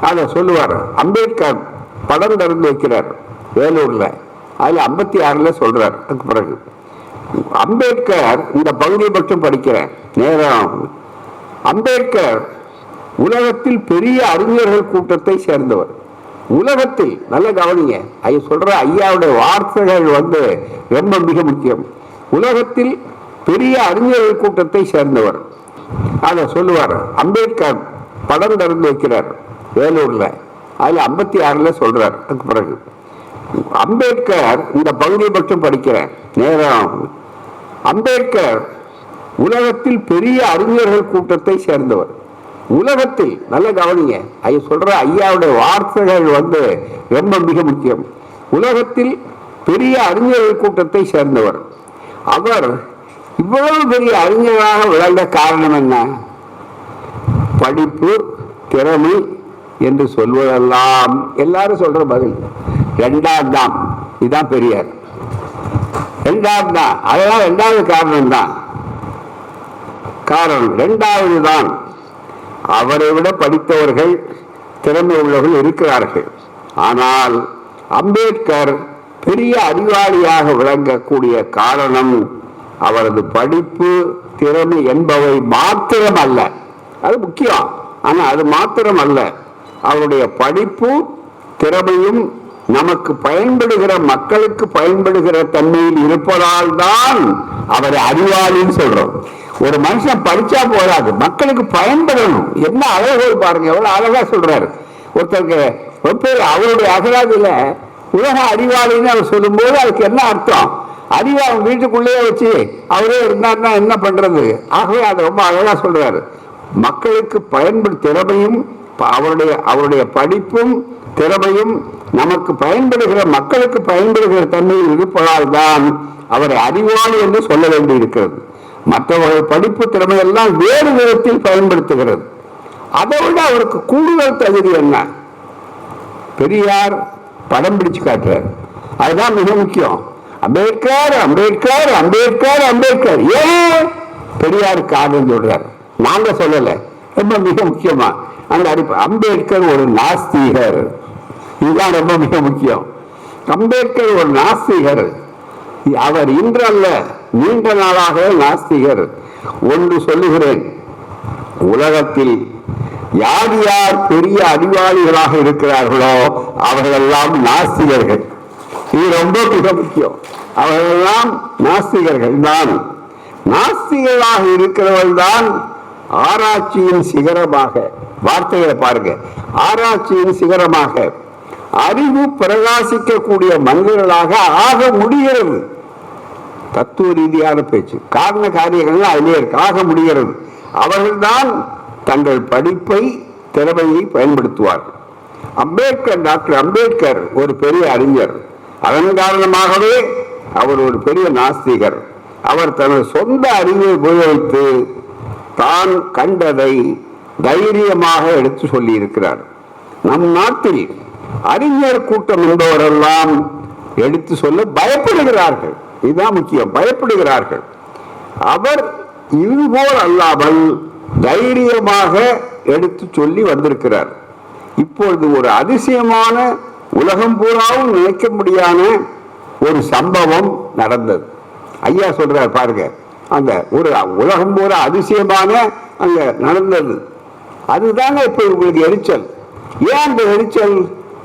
அதை சொல்லுவார். அம்பேத்கர் படம் திறந்து வைக்கிறார் வேலூர்ல, அதுல 56 சொல்றார். அதுக்கு பிறகு அம்பேத்கர் இந்த பகுதியை மட்டும் படிக்கிறேன் நேரம். அம்பேத்கர் உலகத்தில் பெரிய அறிஞர்கள் கூட்டத்தை சேர்ந்தவர். உலகத்தில் நல்ல கவனிங்க, ஐயா சொல்ற ஐயாவுடைய வார்த்தைகள் ரொம்ப மிக முக்கியம். உலகத்தில் பெரிய அறிஞர்கள் கூட்டத்தை சேர்ந்தவர், அதை சொல்லுவார். அம்பேத்கர் படம் திறந்து வைக்கிறார் வேலூர்ல, அதுல 56 சொல்றார். அதுக்கு பிறகு அம்பேத்கர் இந்த பகுதியை மட்டும் படிக்கிறேன் நேரம். அம்பேத்கர் உலகத்தில் பெரிய அறிஞர்கள் கூட்டத்தை சேர்ந்தவர். உலகத்தில் நல்ல கவனிங்க, ஐயா சொல்ற ஐயாவுடைய வார்த்தைகள் ரொம்ப மிக முக்கியம். உலகத்தில் பெரிய அறிஞர்கள் கூட்டத்தை சேர்ந்தவர். அவர் இவ்வளவு பெரிய அறிஞராக விளங்க காரணம் என்ன? படிப்பு, திறமை என்று சொல்வதெல்லாம் எல்லாரும் சொல்ற பதில் இரண்டாம் தான். இதுதான் பெரியார், இரண்டாம் தான். அதெல்லாம் இரண்டாவது காரணம் தான். காரணம் இரண்டாவது தான். அவரை விட படித்தவர்கள், திறமை உள்ளவர்கள் இருக்கிறார்கள். ஆனால் அம்பேத்கர் பெரிய அறிவாளியாக விளங்கக்கூடிய காரணம் அவரது படிப்பு, திறமை என்பவை மாத்திரம் அல்ல. அது முக்கியம், ஆனா அது மாத்திரம் அல்ல. அவருடைய படிப்பு, திறமையும் நமக்கு பயன்படுகிற, மக்களுக்கு பயன்படுகிற தன்மையில் இருப்பதால் தான் அவரை அறிவாளின்னு சொல்றோம். ஒரு மனுஷன் படிச்சா போதாது, மக்களுக்கு பயன்படணும். என்ன அழகோல் பாருங்க, எவ்வளவு அழகா சொல்றாரு. ஒருத்தருக்கு அவருடைய அகராதியில உலக அறிவாளின்னு அவர் சொல்லும் போது அதுக்கு என்ன அர்த்தம்? அறிவை அவன் வீட்டுக்குள்ளேயே வச்சு அவரே இருந்தாருன்னா என்ன பண்றது? ஆகவே அதை ரொம்ப அழகா சொல்றாரு. மக்களுக்கு திறமையும் அவருடைய படிப்பும் திறமையும் நமக்கு பயன்படுகிற, மக்களுக்கு பயன்படுகிற தன்மையில் இருப்பதால் தான் அவரை அறிவாளி என்று சொல்ல வேண்டி இருக்கிறது. மற்றவர்கள் படிப்பு திறமை எல்லாம் வேறு விதத்தில் பயன்படுத்துகிறது. அதை விட அவருக்கு கூடுதல் தகுதி என்ன? பெரியார் படம் பிடிச்சு காட்டுறார். அதுதான் மிக முக்கியம். அம்பேத்கர் அம்பேத்கர் அம்பேத்கர் அம்பேத்கர். ஏன் பெரியார் காரணம் சொல்றார்? நாங்க சொல்லல, ரொம்ப மிக முக்கியமா அந்த அடிப்பு. அம்பேத்கர் ஒரு நாஸ்திகர், இதுதான் ரொம்ப மிக முக்கியம். அம்பேத்கர் ஒரு நாஸ்திகர். அவர் இன்றல்ல, நீண்ட நாளாக நாஸ்திகர். ஒன்று சொல்லுகிறேன், உலகத்தில் யார் யார் பெரிய அறிவாளிகளாக இருக்கிறார்களோ அவர்களெல்லாம் நாஸ்திகர்கள். இது ரொம்ப மிக முக்கியம். அவர்களெல்லாம் நாஸ்திகர்கள் தான். நாஸ்திகர்களாக இருக்கிறவர்கள் தான் ஆராய்ச்சியின் சிகரமாக, வார்த்தைகளை பாருங்க, ஆராய்ச்சியின் சிகரமாக அறிவு பிரகாசிக்கக்கூடிய மனிதர்களாக ஆக முடிகிறது. தத்துவ ரீதியான பேச்சு, காரண காரியங்கள் அதிலே ஆக முடிகிறது. அவர்கள்தான் தங்கள் படிப்பை, திறமையை பயன்படுத்துவார்கள். அம்பேத்கர், டாக்டர் அம்பேத்கர் ஒரு பெரிய அறிஞர். அதன் காரணமாகவே அவர் ஒரு பெரிய நாஸ்திகர். அவர் தனது சொந்த அறிவை உபயோகித்து தான் கண்டதை தைரியமாக எடுத்து சொல்லி இருக்கிறார். நம் நாட்டில் அறிஞர் கூட்டம் என்பவரெல்லாம் எடுத்து சொல்ல பயப்படுகிறார்கள். இதுதான் முக்கியம், பயப்படுகிறார்கள். அவர் இதுபோல் அல்லாமல் தைரியமாக எடுத்து சொல்லி வந்திருக்கிறார். இப்பொழுது ஒரு அதிசயமான, உலகம் பூராவும் நினைக்க முடியாத ஒரு சம்பவம் நடந்தது. ஐயா சொல்றார் பாருங்க, அந்த ஒரு உலகம் பூரா அதிசயமான அங்க நடந்தது. அதுதானே இப்ப உங்களுக்கு எரிச்சல். ஏன் அந்த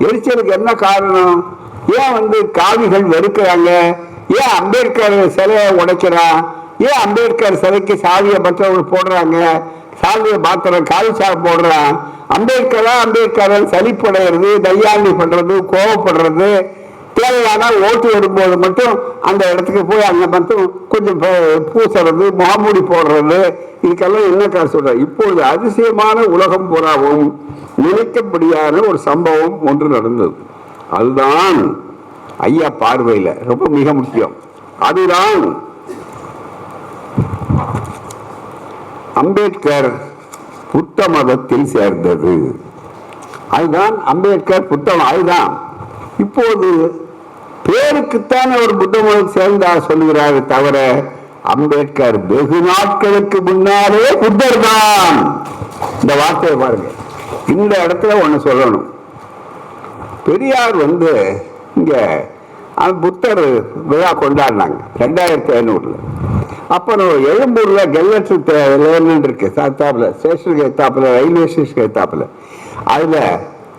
எரிச்சலுக்கு என்ன காரணம்? ஏன் காவிகள் வெறுக்கிறாங்க? ஏன் அம்பேத்கர் சிலையை உடைக்கிறான்? ஏன் அம்பேத்கர் சிலைக்கு சாவியை மற்றவர்கள் போடுறாங்க? சால்வையை மாத்திரம் காலிச்சா போடுறான். அம்பேத்கரா அம்பேத்கர் சலிப்படைகிறது, தையாண்டி பண்றது, கோவப்படுறது, தேவையான ஓட்டு வரும்போது மட்டும் அந்த இடத்துக்கு போய் அங்கே மட்டும் கொஞ்சம் பூசுறது, முகமூடி போடுறது, இதுக்கெல்லாம் என்ன சொல்ற. இப்பொழுது அதிசயமான உலகம் பூராவும் நினைக்கப்படியான ஒரு சம்பவம் ஒன்று நடந்தது. அதுதான் ஐயா பார்வையில் ரொம்ப மிக முக்கியம். அதுதான் அம்பேத்கர் புத்த மதத்தில் சேர்ந்தது. அதுதான் அம்பேத்கர் புத்தகம். அதுதான் இப்போது பேருக்குத்தான் ஒரு புத்த மதம் சேர்ந்தார் சொல்லுகிறாரு தவிர அம்பேத்கர் வெகு நாட்களுக்கு முன்னாலே புத்தர் தான். இந்த வார்த்தையை பாருங்க. இந்த இடத்துல ஒண்ணு சொல்லணும். பெரியார் இங்க புத்தர் விழா கொண்டாடினாங்க 2500. அப்புறம் எழும்பூர்ல கெல்லட்ரு இருக்கு, சாத்தாப்புல ஸ்டேஷனுக்கு எத்தாப்புல, ரயில்வே ஸ்டேஷனுக்கு எத்தாப்புல, அதுல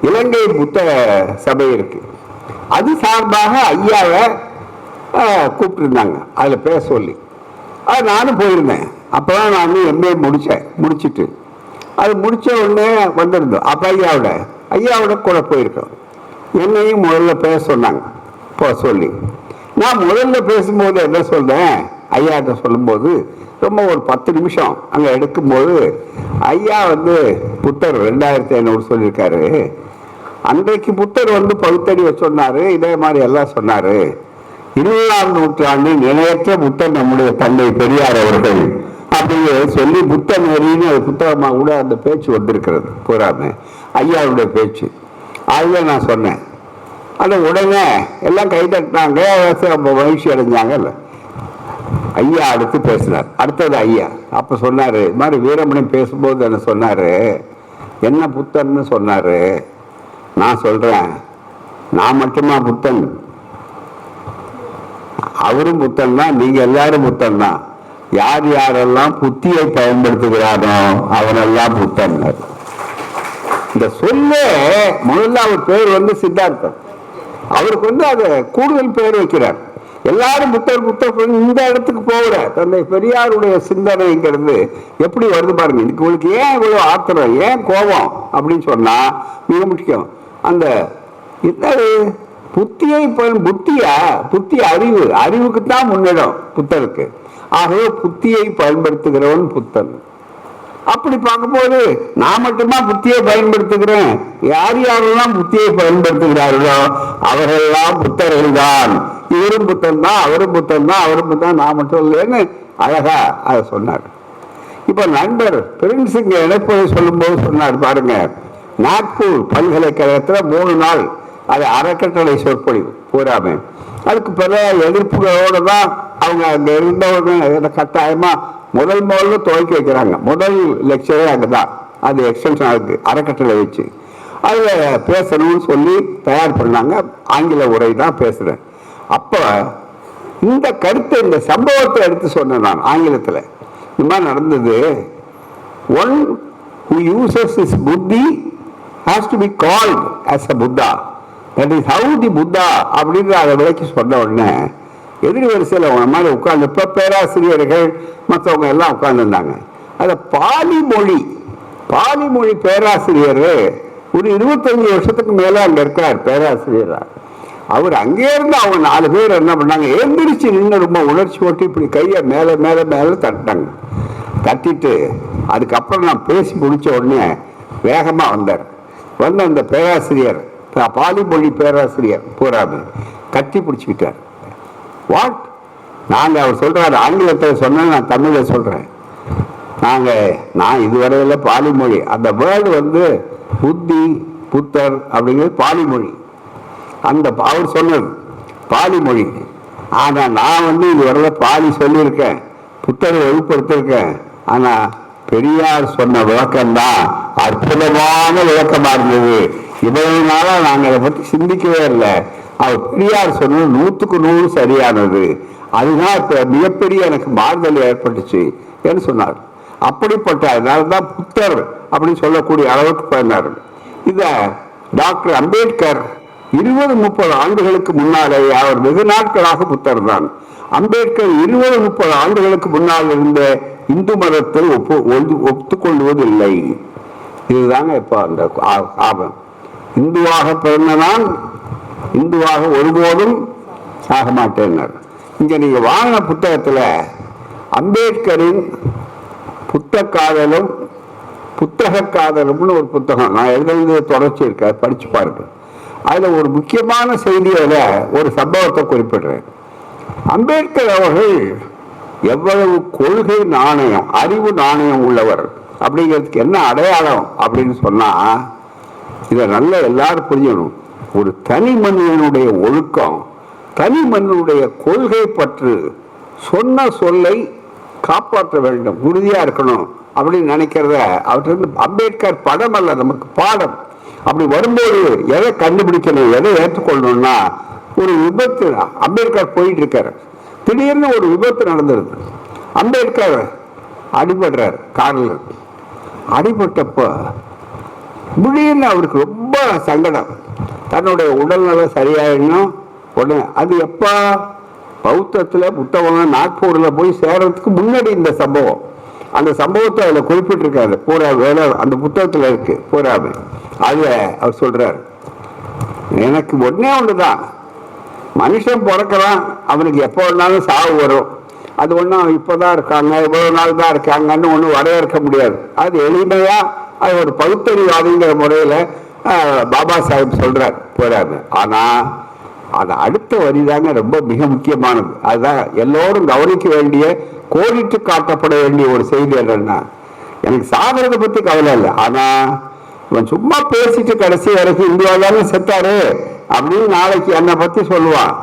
இலங்கை புத்த சபை இருக்கு. அது சார்பாக ஐயாவை கூப்பிட்டு இருந்தாங்க அதுல பேச சொல்லி. அது நானும் போயிருந்தேன். அப்பதான் நான் MA முடிச்சுட்டு அது முடிச்ச உடனே வந்திருந்தோம். அப்ப ஐயாவோட கூட போயிருக்கோம். என்னையும் முதல்ல பேச சொன்னாங்க சொல்லி. நான் முதல்ல பேசும்போது என்ன சொல்றேன், ஐயாட்ட சொல்லும்போது ரொம்ப ஒரு 10 நிமிஷம் அங்க எடுக்கும்போது ஐயா புத்தர் 2500 சொல்லியிருக்காரு. அன்றைக்கு புத்தர் பகுத்தறிவை சொன்னாரு, இதே மாதிரி எல்லாம் சொன்னாரு. 20ஆம் நூற்றாண்டு நிலையற்ற புத்தர் நம்முடைய தந்தை பெரியார் அவர்கள் அப்படின்னு சொல்லி புத்த நெறின்னு புத்தகமா கூட அந்த பேச்சு வந்திருக்கிறது பூராமே ஐயாவுடைய பேச்சு. அதுதான் நான் சொன்னேன். அது உடனே எல்லாம் கைதட்டினாங்க, மகிழ்ச்சி அடைஞ்சாங்கல்ல. ஐயா அடுத்து பேசினார். அடுத்தது ஐயா அப்ப சொன்னாரு, இது மாதிரி வீரமணி பேசும்போது என்ன சொன்னாரு, என்ன புத்தன்னு சொன்னாரு. நான் சொல்றேன், நான் மட்டுமா புத்தன்? அவரும் புத்தன் தான், நீங்க எல்லாரும் புத்தன் தான். யார் யாரெல்லாம் புத்தியை பயன்படுத்துகிறானோ அவனெல்லாம் புத்தன். இந்த சொல்ல முதல்ல அவர் பேர் சித்தார்த்தம். அவருக்கு அதை கூடுதல் பேர் வைக்கிறார். எல்லாரும் புத்தர் புத்தர் இந்த இடத்துக்கு போகிற தந்தை பெரியாருடைய சிந்தனைங்கிறது எப்படி வருது பாருங்க. உங்களுக்கு ஏன் இவ்வளவு ஆத்திரம், ஏன் கோபம் அப்படின்னு சொன்னா மிக முக்கியம். அந்த புத்தியை புத்தி அறிவுக்குத்தான் முன்னிடம் புத்தருக்கு. ஆகவே புத்தியை பயன்படுத்துகிறவன் புத்தன். அப்படி பார்க்கும்போது நான் மட்டுமா புத்தியை பயன்படுத்துகிறேன், யார் யாரெல்லாம் புத்தியை பயன்படுத்துகிறார்களோ அவர்களெல்லாம் புத்தர்கள் தான். இவரும் புத்தன் தான், அவரும் புத்தன் தான், அவரும் புத்தன், நான் மட்டும் இல்லைன்னு அழகா அதை சொன்னார். இப்ப நண்பர் பிரின்ஸ் இங்க இணைப்பதை சொல்லும் போது சொன்னார் பாருங்க, நாக்பூர் பல்கலைக்கழகத்துல 3 நாள் அது அறக்கட்டளை சொற்பொழிவு பூராமே. அதுக்கு பிற எதிர்ப்புகளோடு தான் அவங்க அங்க இருந்தவங்க கட்டாயமா முதல்ல துவக்கி வைக்கிறாங்க. முதல் லெக்சரே அங்கதான், அது எக்ஸ்டென்ஷன் ஆகுது அறக்கட்டளை வச்சு. அதுல பேசணும்னு சொல்லி தயார் பண்ணாங்க. ஆங்கில உரை தான் பேசுறேன். அப்ப இந்த கருத்தை, இந்த சம்பவத்தை எடுத்து சொன்னேன் நான் ஆங்கிலத்துல. இந்த மாதிரி நடந்தது. One who uses his buddhi has to be called as a Buddha. That is how the Buddha அப்படின்னு அதை விளக்கி சொன்ன உடனே எதிரி வரிசையில் அவங்க மாதிரி உட்கார்ந்து இப்போ பேராசிரியர்கள் மற்றவங்க எல்லாம் உட்கார்ந்துருந்தாங்க. அதில் பாலி மொழி பேராசிரியர் ஒரு 25 வருஷத்துக்கு மேலே அங்கே இருக்கார் பேராசிரியரா. அவர் அங்கே இருந்து அவங்க 4 பேர் என்ன பண்ணாங்க, எழுந்திரிச்சு நின்று ரொம்ப உணர்ச்சி ஓட்டி இப்படி கையை மேலே மேலே மேலே தட்டினாங்க. தட்டிட்டு அதுக்கப்புறம் நான் பேசி முடிச்ச உடனே வேகமாக வந்தார். அந்த பேராசிரியர், பாலி மொழி பேராசிரியர் பூராமே கட்டி பிடிச்சிக்கிட்டார். வாட்? அவர் சொல்றாரு ஆங்கிலத்தில் சொன்ன, நான் தமிழில் சொல்றேன். நான் இதுவரையில பாலி மொழி, அந்த வேர்டு புத்தி புத்தர் அப்படிங்கிறது பாலி மொழி. அவர் சொன்னது பாலி மொழி. ஆனா நான் இதுவரையில பாலி சொல்லியிருக்கேன், புத்தரை வெளிப்படுத்திருக்கேன். ஆனா பெரியார் சொன்ன விளக்கம்தான் அற்புதமான விளக்கமா இருந்தது. இவ்வளவு நாளா நாங்க அதை பற்றி சிந்திக்கவே இல்லை. அவர் பெரியார் சொன்னது 100க்கு 100 சரியானது. அதுதான் இப்ப மிகப்பெரிய எனக்கு மாறுதல் ஏற்பட்டுச்சு என்று சொன்னார். அப்படிப்பட்ட அதனால்தான் புத்தர் அப்படின்னு சொல்லக்கூடிய அளவுக்கு போயினார். இத டாக்டர் அம்பேத்கர் 20-30 ஆண்டுகளுக்கு முன்னாலே, அவர் வெகு நாட்களாக புத்தர் தான். அம்பேத்கர் 20-30 ஆண்டுகளுக்கு முன்னால் இருந்த இந்து மதத்தை ஒத்துக்கொள்வதில்லை. இதுதாங்க இப்போ அந்த ஆபம். இந்துவாக பிறந்த நான் இந்துவாக ஒருபோதும் ஆக மாட்டேன்னார். இங்க நீங்க வாங்கின புத்தகத்துல அம்பேத்கரின் புத்தக காதலும்னு ஒரு புத்தகம் நான் எழுதுறது தொடர்ச்சி இருக்க, படிச்சு பாருங்க. அதுல ஒரு முக்கியமான செய்தியோட ஒரு சம்பவத்தை குறிப்பிடுறேன். அம்பேத்கர் அவர்கள் எவ்வளவு கொள்கை நாணயம், அறிவு நாணயம் உள்ளவர் அப்படிங்கிறதுக்கு என்ன அடையாளம் அப்படின்னு சொன்னா, இதை நல்லா எல்லாரும் புரியணும். ஒரு தனி மனிதனுடைய ஒழுக்கம், தனி மனிதனுடைய கொள்கை பற்று, சொன்ன சொல்லை காப்பாற்ற வேண்டும், உறுதியா இருக்கணும் அப்படின்னு நினைக்கிறத அவர்கிட்ட அம்பேத்கர் படம் அல்ல, நமக்கு பாடம். அப்படி வரும்போது எதை கண்டுபிடிக்கணும், எதை ஏற்றுக்கொள்ளணும்னா, ஒரு விபத்து அம்பேத்கர் போயிட்டு இருக்காரு, திடீர்னு ஒரு விபத்து நடந்துருது. அம்பேத்கர் அடிபடுறார், காரில் அடிபட்டப்போ திடீர்னு அவருக்கு ரொம்ப சங்கடம், தன்னுடைய உடல்நலம் சரியாயிடணும். உடனே அது எப்போ பௌத்தத்தில் புத்தகம் நாக்பூரில் போய் சேர்றதுக்கு முன்னாடி இந்த சம்பவம், அந்த சம்பவத்தை அதில் குறிப்பிட்டிருக்காரு பூரா, வேலை அந்த புத்தகத்தில் இருக்கு பூராமே. அதில் அவர் சொல்றார், எனக்கு ஒன்னே ஒன்றுதான், மனுஷன் பிறக்கிறான், அவனுக்கு எப்போ வேணாலும் சாவு வரும். அது ஒன்றும் இப்போதான் இருக்காங்க, இவ்வளவு நாள் தான் இருக்காங்கன்னு ஒன்றும் வரையறுக்க முடியாது. அது எளிமையா அது ஒரு பகுத்தறிவாதிங்கிற முறையில் பாபா சாஹிப் சொல்றார் போறாரு. ஆனா அது அடுத்த வரிதாங்க ரொம்ப மிக முக்கியமானது. அதுதான் எல்லோரும் கவனிக்க வேண்டிய, கோடிட்டு காட்டப்பட வேண்டிய ஒரு செய்தி. என்னன்னா, எனக்கு சாதனத்தை பத்தி கவலை இல்லை, ஆனா இவன் சும்மா பேசிட்டு கடைசி வரைக்கும் இந்தியாவில செத்தாரு அப்படின்னு நாளைக்கு என்னை பத்தி சொல்லுவான்,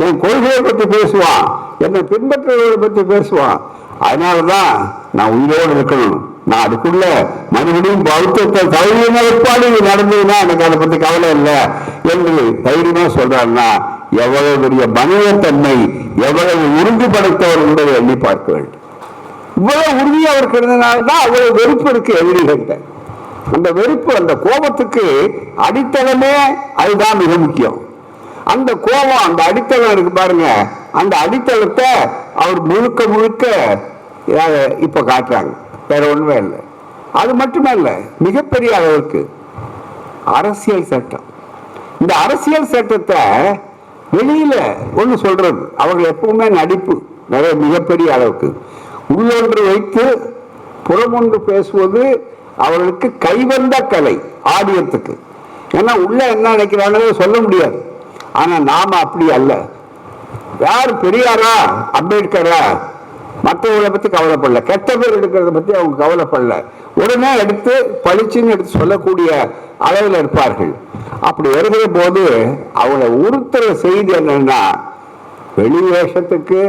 என் கொள்கையை பத்தி பேசுவான், என்னை பின்பற்றுவதை பத்தி பேசுவான். அதனாலதான் நான் உயிரோடு இருக்கணும், நான் அதுக்குள்ள மறுபடியும் பௌத்தத்தை தைரியமா ஏற்பாடு நடந்ததுன்னா எனக்கு அதை பத்தி கவலை இல்லை என்று தைரியமா சொல்றாருன்னா, எவ்வளவு பெரிய மனிதத்தன்மை, எவ்வளவு உறுதி படைத்தவர் என்பதை எண்ணி பார்க்க வேண்டும். இவ்வளவு உறுதியா அவருக்கு இருந்ததுனால்தான் அவ்வளவு வெறுப்பு இருக்கு எதிரிகிட்ட. அந்த வெறுப்பு, அந்த கோபத்துக்கு அடித்தளமே அதுதான் மிக முக்கியம். அந்த கோபம், அந்த அடித்தளம் இருக்கு பாருங்க, அந்த அடித்தளத்தை அவர் முழுக்க முழுக்க இப்ப காட்டுறாங்க, வேற ஒண்ணுமே இல்லை. அது மட்டுமல்ல, மிகப்பெரிய அளவுக்கு அரசியல் சட்டம், இந்த அரசியல் சட்டத்தை வெளியில ஒண்ணு சொல்றது, அவங்க எப்பவுமே நடிப்பு நிறைய, மிகப்பெரிய அளவுக்கு உள்ளொன்று வைத்து புறமொன்று பேசுவது அவர்களுக்கு கைவந்த கலை ஆடியத்துக்கு. ஏன்னா உள்ள என்ன நினைக்கிறாங்கன்னு சொல்ல முடியாது. ஆனா நாம அப்படி அல்ல. யார் பெரியாரா அம்பேத்கரா மற்றவங்களை பத்தி கவலைப்படல, கெட்ட பேர் எடுக்கிறத பத்தி அவங்க கவலைப்படல, உடனே எடுத்து பளிச்சுன்னு எடுத்து சொல்லக்கூடிய அளவில் இருப்பார்கள். அப்படி வருகிற போது அவங்களை உறுத்துற செய்தி என்னன்னா, வெளி வேஷத்துக்கு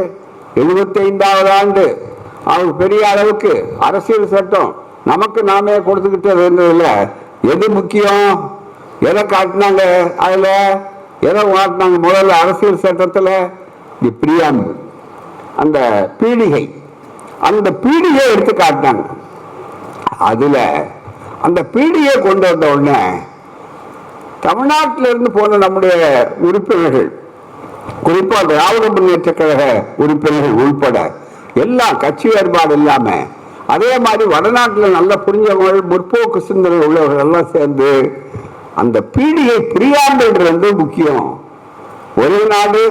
75வது ஆண்டு அவங்க பெரிய அளவுக்கு அரசியல் சட்டம் நமக்கு நாமே கொடுத்துக்கிட்டு இருந்ததில்ல. எது முக்கியம், எதை காட்டினாங்க, அதுல எதை காட்டினாங்க, முதல்ல அரசியல் சட்டத்துல தி பிரியாம்பிள், அந்த பீடிகை, அந்த பீடிகை எடுத்து காட்டினாங்க. அதுல அந்த பீடிகை கொண்டு வந்த உடனே தமிழ்நாட்டில இருந்து போன நம்முடைய உறுப்பினர்கள், குறிப்பா திராவிட முன்னேற்ற கழக உறுப்பினர்கள் உள்பட எல்லாம் கட்சி வேறுபாடு இல்லாம, அதே மாதிரி வடநாட்டில் நல்ல புரிஞ்சவர்கள், முற்போக்கு சிந்தனை உள்ளவர்கள் எல்லாம் சேர்ந்து அந்த பீடிகை பிரியாம்பிள் முக்கியம், ஒரே நாடு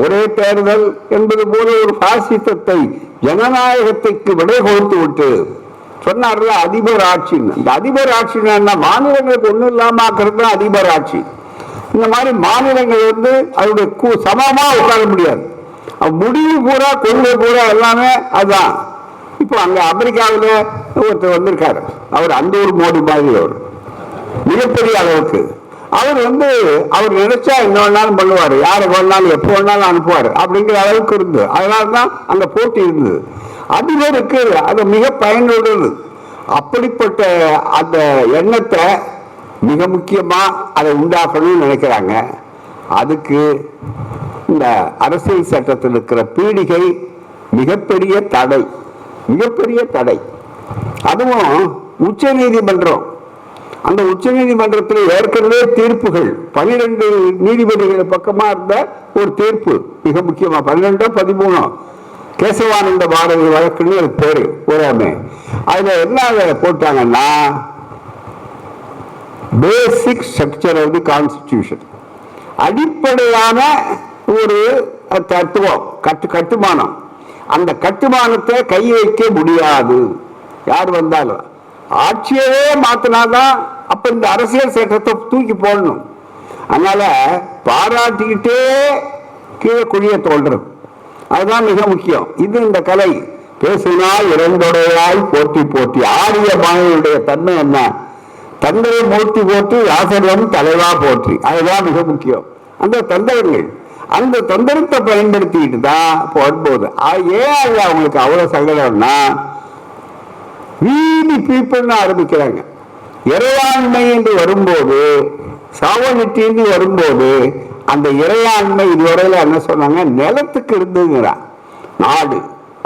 ஒரே தேர்தல் என்பது போல ஒரு பாசிசத்தை ஜனநாயகத்திற்கு விடை கொடுத்து விட்டு சொன்னார்ல அதிபர் ஆட்சி. இந்த அதிபர் ஆட்சின்னா மாநிலங்களுக்கு ஒண்ணும் இல்லாம ஆக்குறது தான் அதிபர் ஆட்சி. இந்த மாதிரி மாநிலங்கள் அதோடைய சமமா உட்கார முடியாது, முடிவு பூரா கொள்கை பூரா எல்லாமே அதுதான். இப்போ அங்க அமெரிக்காவில் ஒருத்தர் வந்திருக்காரு, அவர் அந்த ஒரு மோடி மாதிரி, அவர் மிகப்பெரிய அளவுக்கு அவர் அவர் நினைச்சா என்ன வேணாலும் பண்ணுவாரு, யாரை வேணாலும் எப்போ வேணாலும் அனுப்புவார் அப்படிங்கிற அளவுக்கு இருந்து, அதனால்தான் அங்க போட்டி இருந்தது. அதிபருக்கு அது மிக பயனுள்ளது. அப்படிப்பட்ட அந்த எண்ணத்தை மிக முக்கியமா அதை உண்டாக்கணும்னு நினைக்கிறாங்க. அதுக்கு இந்த அரசியல் சட்டத்தில் இருக்கிற பீடிகை மிகப்பெரிய தடை, மிகப்பெரிய தடை. அதுவும் உச்ச நீதிமன்றம், அந்த உச்ச நீதிமன்றத்தில் ஏற்கனவே தீர்ப்புகள் 12 நீதிபதிகள் பக்கமா இருந்த ஒரு தீர்ப்பு மிக முக்கியமா, 12 13 கேசவானந்த பாரதி வழக்குன்னு ஒரு பேரு பூராமே. அதுல என்ன போட்டாங்கன்னா, basic structure of the constitution, அடிப்படையான ஒரு தத்துவம், கட்டுமானம். அந்த கட்டுமானத்தை கை வைக்க முடியாது யார் வந்தாலும். ஆட்சியவே மாத்தினாதான் அப்ப இந்த அரசியல் சட்டத்தை தூக்கி போடணும். அதனால பாராட்டிக்கிட்டே கீழே குழிய தோன்றது, அதுதான் மிக முக்கியம். இது இந்த கலை. பேசினால் இரண்டொடையாய் போற்றி போற்றி. ஆரிய பாணியுடைய தன்மை என்ன? தந்தையை மூர்த்தி போற்றி, யாசகம் தலைவா போற்றி. அதுதான் மிக முக்கியம். அந்த தந்திரங்கள், அந்த தந்திரத்தை பயன்படுத்திட்டு தான் போடும்போது ஏன் அது அவங்களுக்கு அவ்வளவு சங்கடம்னா, வீதி பீப்புள்னு ஆரம்பிக்கிறாங்க. இறையாண்மை என்று வரும்போது, சாவனிட்டின்னு வரும்போது, அந்த இறையாண்மை இதுவரையில என்ன சொன்னாங்க, நிலத்துக்கு இருந்துங்கிறா நாடு.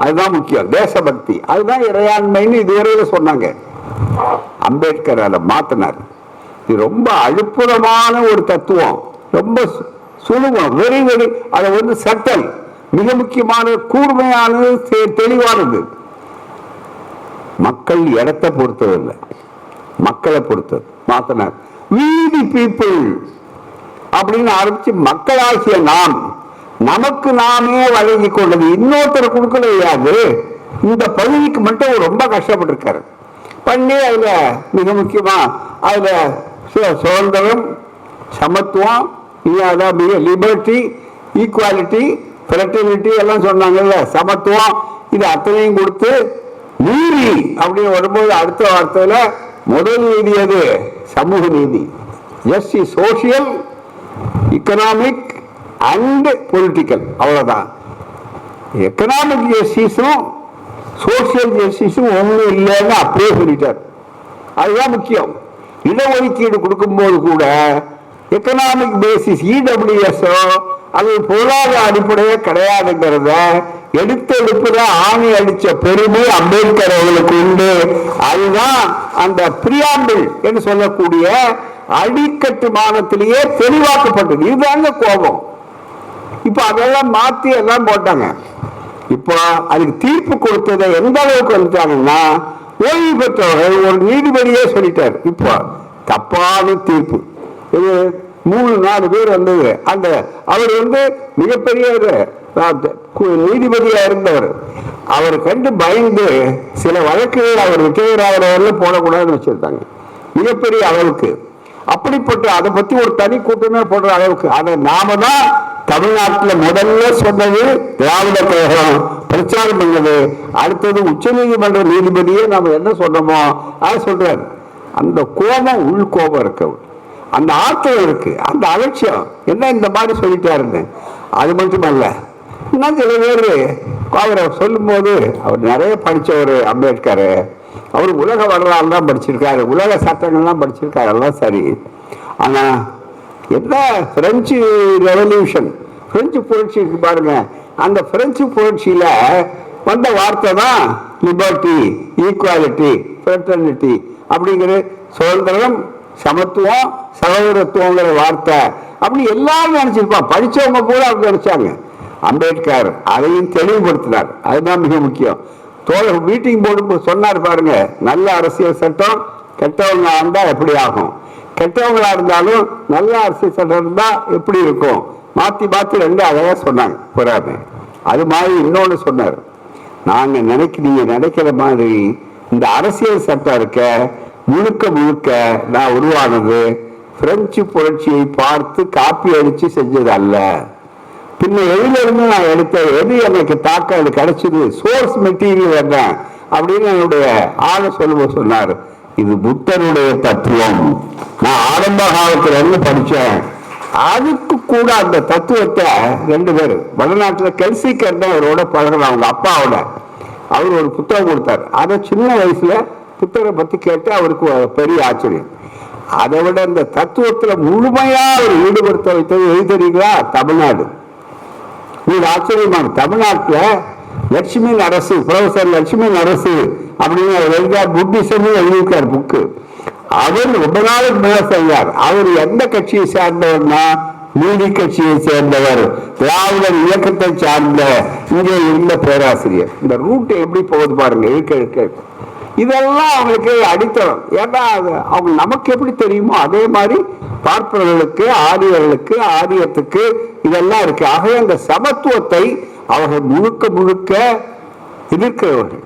அதுதான் முக்கியம், தேசபக்தி. அதுதான் இறையாண்மைன்னு இதுவரையில சொன்னாங்க. அம்பேத்கர் அதை மாத்தினார். இது ரொம்ப அழுப்புறமான ஒரு தத்துவம், ரொம்ப சுலபம், வெரி வெரி. அதை சட்டல், மிக முக்கியமான, கூர்மையானது, தெளிவானது. மக்கள் இடத்தை பொறுத்தது இல்லை, மக்களை பொறுத்தது. மாத்தினார். வீதி பீப்புள் அப்படின்னு ஆரம்பிச்சு, மக்களாகிய நாம், நமக்கு நாமே வழங்கி கொண்டது, இன்னொருத்தர் கொடுக்கலையாது. இந்த பகுதிக்கு மட்டும் ரொம்ப கஷ்டப்பட்டிருக்காரு பண்ணி. அதுல மிக முக்கியமா அதுல சுதந்திரம், சமத்துவம், லிபர்ட்டி, ஈக்குவாலிட்டி, ஃப்ரெட்டர்னிட்டி எல்லாம் சொன்னாங்கல்ல, சமத்துவம், இது அத்தனையும் கொடுத்து நீதி அப்படின்னு வரும்போது அடுத்த வார்த்தையில முதல் நீதி அது சமூக நீதி. Justice, social, economic and political. அவ்வளவுதான். எக்கனாமிக் ஜஸ்டிஸும் சோசியல் ஜஸ்டிஸும் ஒன்றும் இல்லைன்னு அப்படியே சொல்லிட்டார். அதுதான் முக்கியம். இடஒதுக்கீடு கொடுக்கும்போது கூட எக்கனாமிக் பேசிஸ், இடபிள்யூஎஸ்ஓ, அது பொருளாதார அடிப்படையே கிடையாதுங்கிறத எடுத்தெடுப்புல ஆணி அடிச்ச பெருமை அம்பேத்கர் அவர்களுக்கு உண்டு. அதுதான் அந்த பிரியாம்பிள் என்று சொல்லக்கூடிய அடிக்கட்டுமானத்திலேயே தெளிவாக்கப்பட்டது. இதுதாங்க கோபம். இப்ப அதெல்லாம் மாத்தி எல்லாம் போட்டாங்க. இப்போ அதுக்கு தீர்ப்பு கொடுத்ததை எந்த அளவுக்கு வந்துட்டாங்கன்னா, ஓய்வு பெற்றவர்கள் ஒரு நீதிபதியே சொல்லிட்டார், இப்போ தப்பான தீர்ப்பு. இது 3-4 பேர் வந்தது. அந்த அவர் மிகப்பெரிய நீதிபதியா இருந்தவர். அவர் கண்டு பயந்து சில வழக்குகள் அவர் ரிட்டையர் ஆகிறவர்கள போடக்கூடாதுன்னு வச்சிருந்தாங்க, மிகப்பெரிய அளவுக்கு. அப்படிப்பட்ட அதை பத்தி ஒரு தனி கூட்டமே போடுற அளவுக்கு அதை நாம தான் தமிழ்நாட்டில் முதல்ல சொன்னது. திராவிட கழகம் பிரச்சாரம் பண்ணது. அடுத்தது உச்ச நீதிமன்ற நீதிபதியே நாம என்ன சொன்னோமோ அதை சொல்றாரு. அந்த கோபம், உள் கோபம் இருக்கு, அந்த ஆத்திரம் இருக்கு, அந்த அலட்சியம் என்ன இந்த மாதிரி சொல்லிட்டாருன்னு. அது மட்டுமல்ல, இன்னும் சில பேர் அவரை சொல்லும் போது, அவர் நிறைய படித்தவர் அம்பேத்கர். அவர் உலக வரலாறு தான் படிச்சிருக்காரு, உலக சட்டங்கள்லாம் படிச்சிருக்காரு, எல்லாம் சரி. ஆனா என்ன பிரெஞ்சு ரெவல்யூஷன், பிரெஞ்சு புரட்சி இருக்கு பாருங்க, அந்த பிரெஞ்சு புரட்சியில வந்த வார்த்தை தான் லிபர்ட்டி, ஈக்குவாலிட்டி, ஃப்ரெட்டர்னிட்டி அப்படிங்கிற சுதந்திரம், சமத்துவம், சகோதரத்துவங்கிற வார்த்தை. அப்படி எல்லாரும் நினைச்சிருப்பான், படிச்சவங்க கூட அப்படி நினைச்சாங்க. அம்பேத்கர் அதையும் தெளிவுபடுத்தினார். அதுதான் மிக முக்கியம். தோழர் மீட்டிங் போர்டு சொன்னார் பாருங்க, நல்ல அரசியல் சட்டம் கெட்டவங்க இருந்தா எப்படி ஆகும், கெட்டவங்களா இருந்தாலும் நல்ல அரசியல் சட்டம் இருந்தா எப்படி இருக்கும், மாத்தி மாத்தி ரெண்டு அழகா சொன்னாங்க போறாரு. அது மாதிரி இன்னொன்னு சொன்னார், நீங்க நினைக்கிற மாதிரி இந்த அரசியல் சட்டம் இருக்க முழுக்க முழுக்க நான் உருவானது பிரெஞ்சு புரட்சியை பார்த்து காப்பி அடிச்சு செஞ்சது அல்ல. பின்ன எதுல இருந்து நான் எடுத்த, எது எனக்கு தாக்கம் அது கிடைச்சது, சோர்ஸ் மெட்டீரியல் என்ன அப்படின்னு என்னுடைய ஆளை சொன்னார். இது புத்தருடைய தத்துவம். நான் ஆரம்ப காலத்துல இருந்து படிச்சேன். அதுக்கு கூட அந்த தத்துவத்தை 2 பேர் வடநாட்டுல கெல்சிக்கர் தான் அவரோட பழகலாம், அவங்க அப்பாவோட. அவர் ஒரு புத்தகம் கொடுத்தார். அதை சின்ன வயசுல புத்தரை பத்தி கேட்டு அவருக்கு பெரிய ஆச்சரியம். அதை விட இந்த தத்துவத்துல முழுமையா அவர் ஈடுபடுத்த வைத்தது எது தெரியுங்களா? தமிழ்நாடு. இது ஆச்சரியமான, தமிழ்நாட்டுல லட்சுமி நரசு, புரொஃபசர் லட்சுமி நரசு அப்படின்னு எழுதியார், புத்திசம் எழுதியிருக்கார் புக்கு. அவர் ரொம்ப நாளுக்கு மேல செய்யார். அவர் எந்த கட்சியை சேர்ந்தவர்னா நீதி கட்சியை சேர்ந்தவர், திராவிடர் இயக்கத்தை சார்ந்த இங்கே இருந்த பேராசிரியர். இந்த ரூட் எப்படி போகுது பாருங்க, இருக்க இதெல்லாம் அவங்களுக்கு அடித்தளம். ஏன்னா அவங்க நமக்கு எப்படி தெரியுமோ அதே மாதிரி பார்ப்பவர்களுக்கு, ஆரியர்களுக்கு, ஆரியத்துக்கு இதெல்லாம் இருக்கு. ஆகவே அந்த சமத்துவத்தை அவர்கள் முழுக்க முழுக்க எதிர்க்கிறவர்கள்,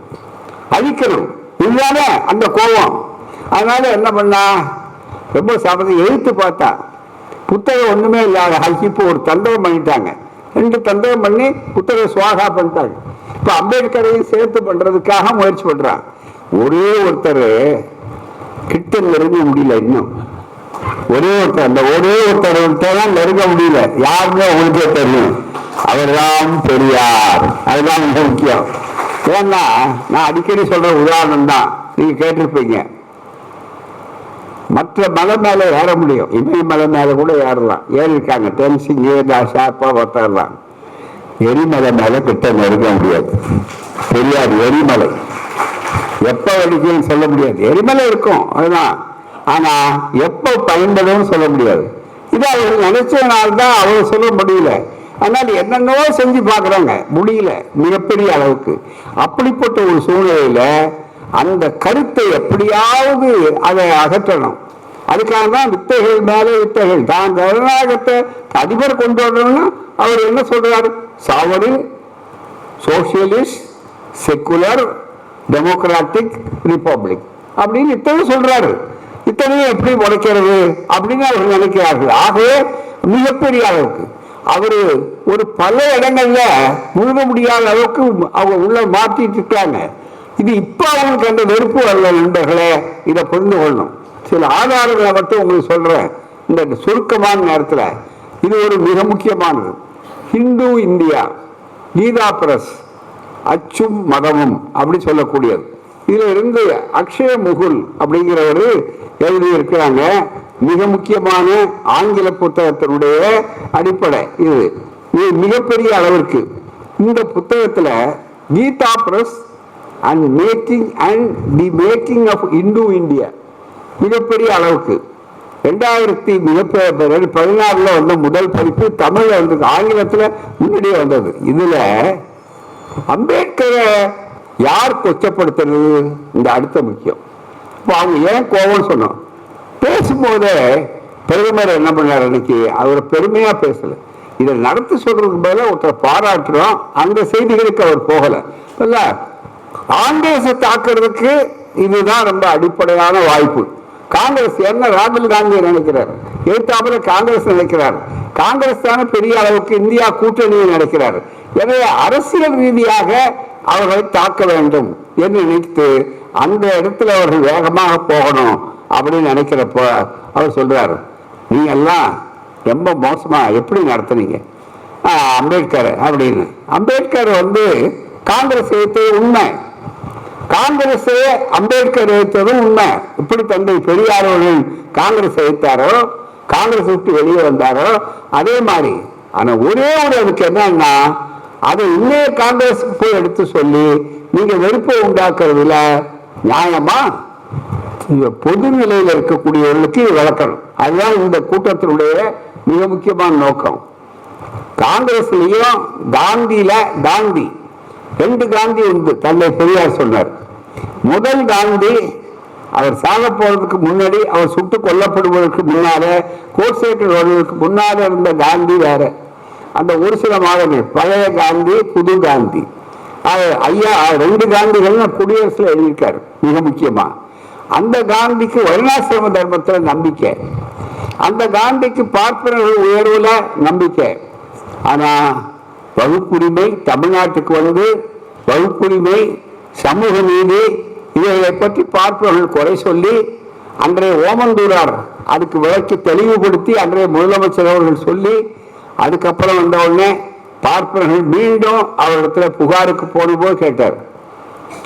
அழிக்கணும். இதுதானே அந்த கோபம். அதனால என்ன பண்ணா, ரொம்ப சமத்தை எழுத்து பார்த்தா புத்தகம் ஒண்ணுமே இல்லாத இப்போ ஒரு தண்டகம் பண்ணிட்டாங்க, 2 தண்டகம் பண்ணி புத்தகம் சுவாகா பண்ணிட்டாங்க. இப்ப அம்பேத்கரையும் சேர்த்து பண்றதுக்காக முயற்சி பண்றாங்க. ஒரே ஒருத்தர் கிட்ட நெருங்க முடியல. இன்னும் ஒரே ஒருத்தர், அந்த ஒரே ஒருத்தர் தான் நெருங்க முடியல. யாருமே உங்களுக்கே தெரியும், அவர்தான் பெரியார். அதுதான் மிக முக்கியம். ஏன்னா நான் அடிக்கடி சொல்ற உதாரணம் தான், நீங்க கேட்டிருப்பீங்க. மற்ற மலை மேல ஏற முடியும், இமயமலை மேல கூட ஏறலாம், ஏறி இருக்காங்க. டென்சிங் ஷார்ப்பா ஒருத்தரலாம். எரிமலை மேல கிட்ட நெருங்க முடியாது. பெரியார் எரிமலை எப்ப வெடிக்கும்னு சொல்ல முடியாது. எரிமலை இருக்கும் அதுதான், ஆனா எப்ப பயன்படும் சொல்ல முடியாது. இது அவர் நினைச்சதுனால்தான் அவர் சொல்ல முடியல. அதனால என்னென்னவோ செஞ்சு பார்க்குறாங்க, முடியல மிகப்பெரிய அளவுக்கு. அப்படிப்பட்ட ஒரு சூழ்நிலையில அந்த கருத்தை எப்படியாவது அதை அகற்றணும். அதுக்காக தான் வித்தைகள் மேல வித்தைகள். தான் ஜனநாயகத்தை அதிபர் கொண்டு வரணும்னா அவர் என்ன சொல்றாரு, சாவடின் சோசியலிஸ்ட் செக்குலர் டெமோக்ராட்டிக் ரிப்பப்ளிக் அப்படின்னு இத்தனை சொல்றாரு. இத்தனையும் எப்படி உடைக்கிறது அப்படின்னு அவர்கள் நினைக்கிறார்கள். ஆகவே மிகப்பெரிய அளவுக்கு அவரு ஒரு பல இடங்கள்ல முழுக முடியாத அளவுக்கு அவங்க உள்ள மாற்றிட்டு இருக்காங்க. இது இப்ப அவங்களுக்கு அந்த வெறுப்பு அல்ல நண்பர்களே, இதை புரிந்து கொள்ளணும். சில ஆதாரங்களை மட்டும் உங்களுக்கு சொல்றேன் இந்த சுருக்கமான நேரத்தில். இது ஒரு மிக முக்கியமானது. ஹிந்து இந்தியா, கீதா பிரஸ், அச்சும் மதமும் அப்படி சொல்லக்கூடியது. இதுல இருந்து அக்ஷய முகுல் அப்படிங்கிறவரு எழுதி இருக்கிறாங்க. மிக முக்கியமான ஆங்கில புத்தகத்தினுடைய அடிப்படை இது. மிகப்பெரிய அளவிற்கு இந்த புத்தகத்துல Gita Press and the making of Hindu India மிகப்பெரிய அளவுக்கு 2014 வந்த முதல் பதிப்பு தமிழ்ல வந்து, ஆங்கிலத்துல முன்னாடியே வந்தது. இதுல அம்பேத்கரை யார் கொச்சப்படுத்துறது, இந்த அடுத்த முக்கியம். இப்போ அவங்க ஏன் கோவம் சொன்னோம், பேசும்போதே பிரதமர் என்ன பண்ணார் அன்னைக்கு, அவரை பெருமையா பேசல. இதை நடத்தி சொல்றதுக்கு பதிலாக ஒருத்தர் பாராட்டுறோம், அந்த செய்திகளுக்கு அவர் போகல. இல்ல காங்கிரஸை தாக்குறதுக்கு இதுதான் ரொம்ப அடிப்படையான வாய்ப்பு. காங்கிரஸ் என்ன ராகுல் காந்தி நினைக்கிறார், எழுத்தாப்புல காங்கிரஸ் நினைக்கிறார். காங்கிரஸ் தானே பெரிய அளவுக்கு இந்தியா கூட்டணியை நினைக்கிறார். எனவே அரசியல் ரீதியாக அவர்களை தாக்க வேண்டும் என்று நினைத்து அந்த இடத்துல அவர்கள் வேகமாக போகணும் அப்படின்னு நினைக்கிறப்போ அவர் சொல்றாரு, நீங்க எல்லாம் ரொம்ப மோசமா எப்படி நடத்துனீங்க அம்பேத்கர் அப்படின்னு. அம்பேத்கர் வந்து காங்கிரஸ் எதிர்த்தது உண்மை, காங்கிரஸே அம்பேத்கர் எதிர்த்ததும் உண்மை. இப்படி தந்தை பெரியார் அவர்கள் காங்கிரஸ் எதிர்த்தாரோ, காங்கிரஸ் விட்டு வெளியே வந்தாரோ அதே மாதிரி. ஆனா ஒரே ஒரு அதுக்கு என்னன்னா, அதை இன்னே காங்கிரஸ் போய் எடுத்து சொல்லி நீங்க வெறுப்பை உண்டாக்குறதுல நியாயமா, பொது நிலையில் இருக்கக்கூடியவர்களுக்கு விளக்கணும். அதுதான் இந்த கூட்டத்தினுடைய மிக முக்கியமான நோக்கம். காங்கிரஸ்லயும் காந்தி 2 காந்தி உண்டு. தந்தை பெரியார் சொன்னார். முதல் காந்தி அவர் சாக போறதுக்கு முன்னாடி, அவர் சுட்டு கொல்லப்படுவதற்கு முன்னால, கோட்சேக்கள் வருவதற்கு முன்னால இருந்த காந்தி வேற. அந்த ஒரு சில மாதங்கள் பழைய காந்தி, புது காந்தி. ஐயா 2 காந்திகள் குடியரசுல எழுதியிருக்காரு. மிக முக்கியமா அந்த காந்திக்கு வருணாசிரம தர்மத்துல நம்பிக்கை, அந்த காந்திக்கு பார்ப்பனர்கள் உயர்வுல நம்பிக்கை. ஆனா வகுப்புரிமை தமிழ்நாட்டுக்கு வந்து வகுப்புரிமை, சமூக நீதி இவைகளை பற்றி பார்ப்பவர்கள் குறை சொல்லி அன்றைய ஓமந்தூரார் அதுக்கு விளக்கி தெளிவுபடுத்தி அன்றைய முதலமைச்சர் அவர்கள் சொல்லி, அதுக்கப்புறம் வந்த உடனே பார்ப்பவர்கள் மீண்டும் அவரிடத்துல புகாருக்கு போனபோது கேட்டார்,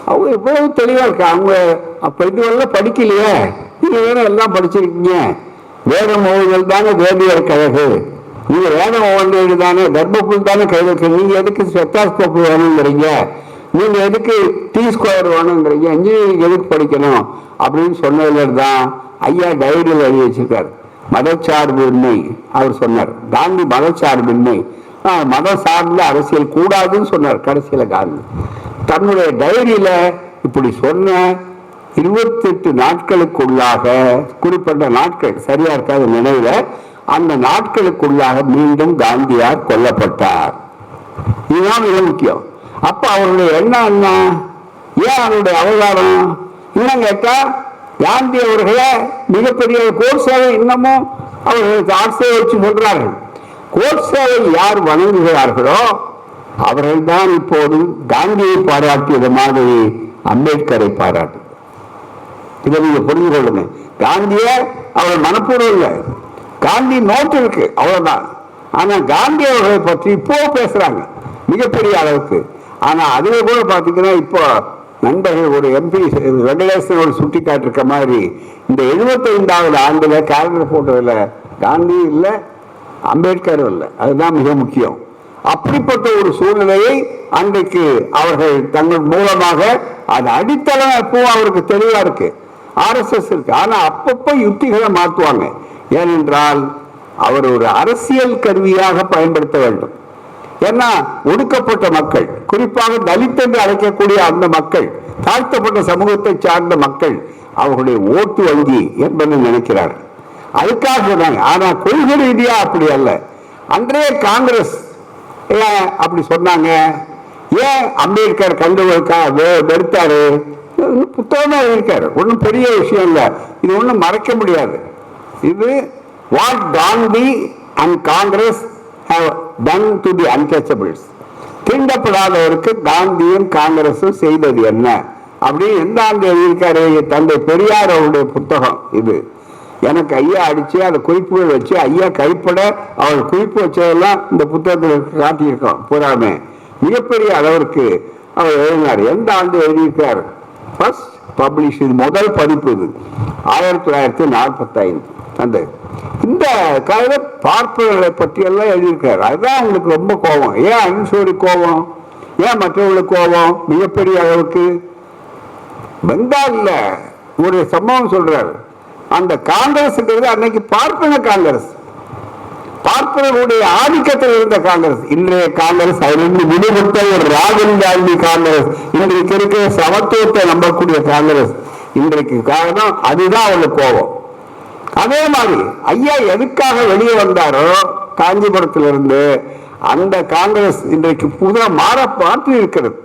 அவங்க இவ்வளவு தெளிவா இருக்கா, அவங்க அப்ப இதுவெல்லாம் படிக்கலையே, நீங்க வேற எல்லாம் படிச்சிருக்கீங்க, வேதம் ஓவுதல் தானே வேதியர் கழகு, நீங்க வேதம் ஓவல் தானே தர்மபுல் தானே கைது, நீங்க எதுக்கு ஸ்பெத்தாஸ்கோப் வேணுங்கிறீங்க, நீங்க எதுக்கு T² வேணுங்கிறீங்க, இன்ஜினியரிங் எதுக்கு படிக்கணும் அப்படின்னு சொன்னதுல தான் ஐயா டைரியில் எழுதி வச்சிருக்காரு. மதச்சார்பின்மை அவர் சொன்னார். காந்தி மதச்சார்பின்மை, மதம் சார்ந்த அரசியல் கூடாதுன்னு சொன்னார். கடைசியில காந்தி தன்னுடைய டைரியில இப்படி சொன்ன 28 நாட்களுக்குள்ளாக, குறிப்பிட்ட நாட்கள் சரியா இருக்காது நினைவுல, அந்த நாட்களுக்குள்ளாக மீண்டும் காந்தியார் கொல்லப்பட்டார். இதுதான் மிக முக்கியம். அப்ப அவருடைய எண்ணம் என்ன? ஏன் அவருடைய அவதாரம் இன்னும் கேட்டா, காந்தி அவர்களை மிகப்பெரிய கோட்சேவை இன்னமும் அவர்களுக்கு ஆட்சியை வச்சு சொல்றார்கள். கோட்சேவை யார் வணங்குகிறார்களோ அவர்கள் தான் இப்போது காந்தியை பாராட்டியது மாதிரி அம்பேத்கரை பாராட்டு. இதை நீங்க புரிந்து கொள்ளுங்க. காந்திய அவர் மனப்பூர்வம் இல்லை, காந்தி நோட்டு இருக்கு அவ்வளவுதான். ஆனா காந்தி அவர்களை பற்றி இப்போ பேசுறாங்க மிகப்பெரிய அளவுக்கு. ஆனா அதுவே கூட பாத்தீங்கன்னா இப்போ நண்பர்கள் ஒரு எம்பி வெங்கடேசனோடு சுட்டி காட்டிருக்க மாதிரி இந்த 75வது ஆண்டுல கேலண்டர் போட்டதுல காந்தி இல்லை, அம்பேத்கரும் இல்லை. அதுதான் மிக முக்கியம். அப்படிப்பட்ட ஒரு சூழ்நிலையை அன்றைக்கு அவர்கள் தங்கள் மூலமாக அது அடித்தளம் எப்பவும் அவருக்கு தெளிவா இருக்கு, RSS இருக்கு. ஆனா அப்பப்ப யுக்திகளை மாற்றுவாங்க. ஏனென்றால் அவர் ஒரு அரசியல் கருவியாக பயன்படுத்த வேண்டும். ஏன்னா ஒடுக்கப்பட்ட மக்கள், குறிப்பாக தலித் என்று அழைக்கக்கூடிய அந்த மக்கள், தாழ்த்தப்பட்ட சமூகத்தை சார்ந்த மக்கள் அவர்களுடைய ஓட்டு வங்கி என்பதை நினைக்கிறார். அதுக்காக சொன்னாங்க. ஆனா கொள்கை ரீதியா அப்படி அல்ல. அன்றைய காங்கிரஸ் ஏன் அப்படி சொன்னாங்க? ஏன் அம்பேத்கர் வெறுத்தாரு? புத்தகமா இருக்காரு, ஒன்றும் பெரிய விஷயம் இல்லை, இது ஒன்றும் மறைக்க முடியாது. இது what Gandhi and Congress have done to the untouchables. தீண்டப்படாதவருக்கு காந்தியும் காங்கிரஸும் செய்தது என்ன அப்படின்னு எந்த ஆண்டு எழுதியிருக்காரு? தந்தை பெரியார் அவருடைய புத்தகம் இது. எனக்கு ஐயா அடிச்சு அதை குறிப்புகள் வச்சு ஐயா கைப்பட அவர் குறிப்பு வச்சதெல்லாம் இந்த புத்தகத்தில் காட்டியிருக்கோம். பூராமே மிகப்பெரிய அளவிற்கு அவர் எழுதினார். எந்த ஆண்டு எழுதியிருக்கார்? ஃபர்ஸ்ட் பப்ளிஷ், இது முதல் பதிப்பு, இது 1945 அந்த. இந்த காலையில பார்ப்பவர்களை பற்றி எல்லாம் எழுதியிருக்காரு. அதுதான் அவங்களுக்கு ரொம்ப கோபம். ஏன் அன்சோரி கோபம்? ஏன் மற்றவர்களுக்கு கோபம்? மிகப்பெரிய அளவுக்கு பெங்கால்ல ஒரு சம்பவம் சொல்றாரு. அந்த காங்கிரஸ்ங்கிறது அன்னைக்கு பார்ப்பன காங்கிரஸ், பார்ப்பனர்களுடைய ஆதிக்கத்தில் இருந்த காங்கிரஸ். இன்றைய காங்கிரஸ் அதிலிருந்து விடுபட்ட ஒரு ராகுல் காந்தி காங்கிரஸ், இன்றைக்கு இருக்கிற சமத்துவத்தை நம்பக்கூடிய காங்கிரஸ். இன்றைக்கு காரணம் அதுதான் அவங்களுக்கு கோபம். அதே மாதிரி ஐயா எதுக்காக வெளியே வந்தாரோ காஞ்சிபுரத்திலிருந்து, அந்த காங்கிரஸ் இன்றைக்கு புதிய மாற்றி இருக்கிறது.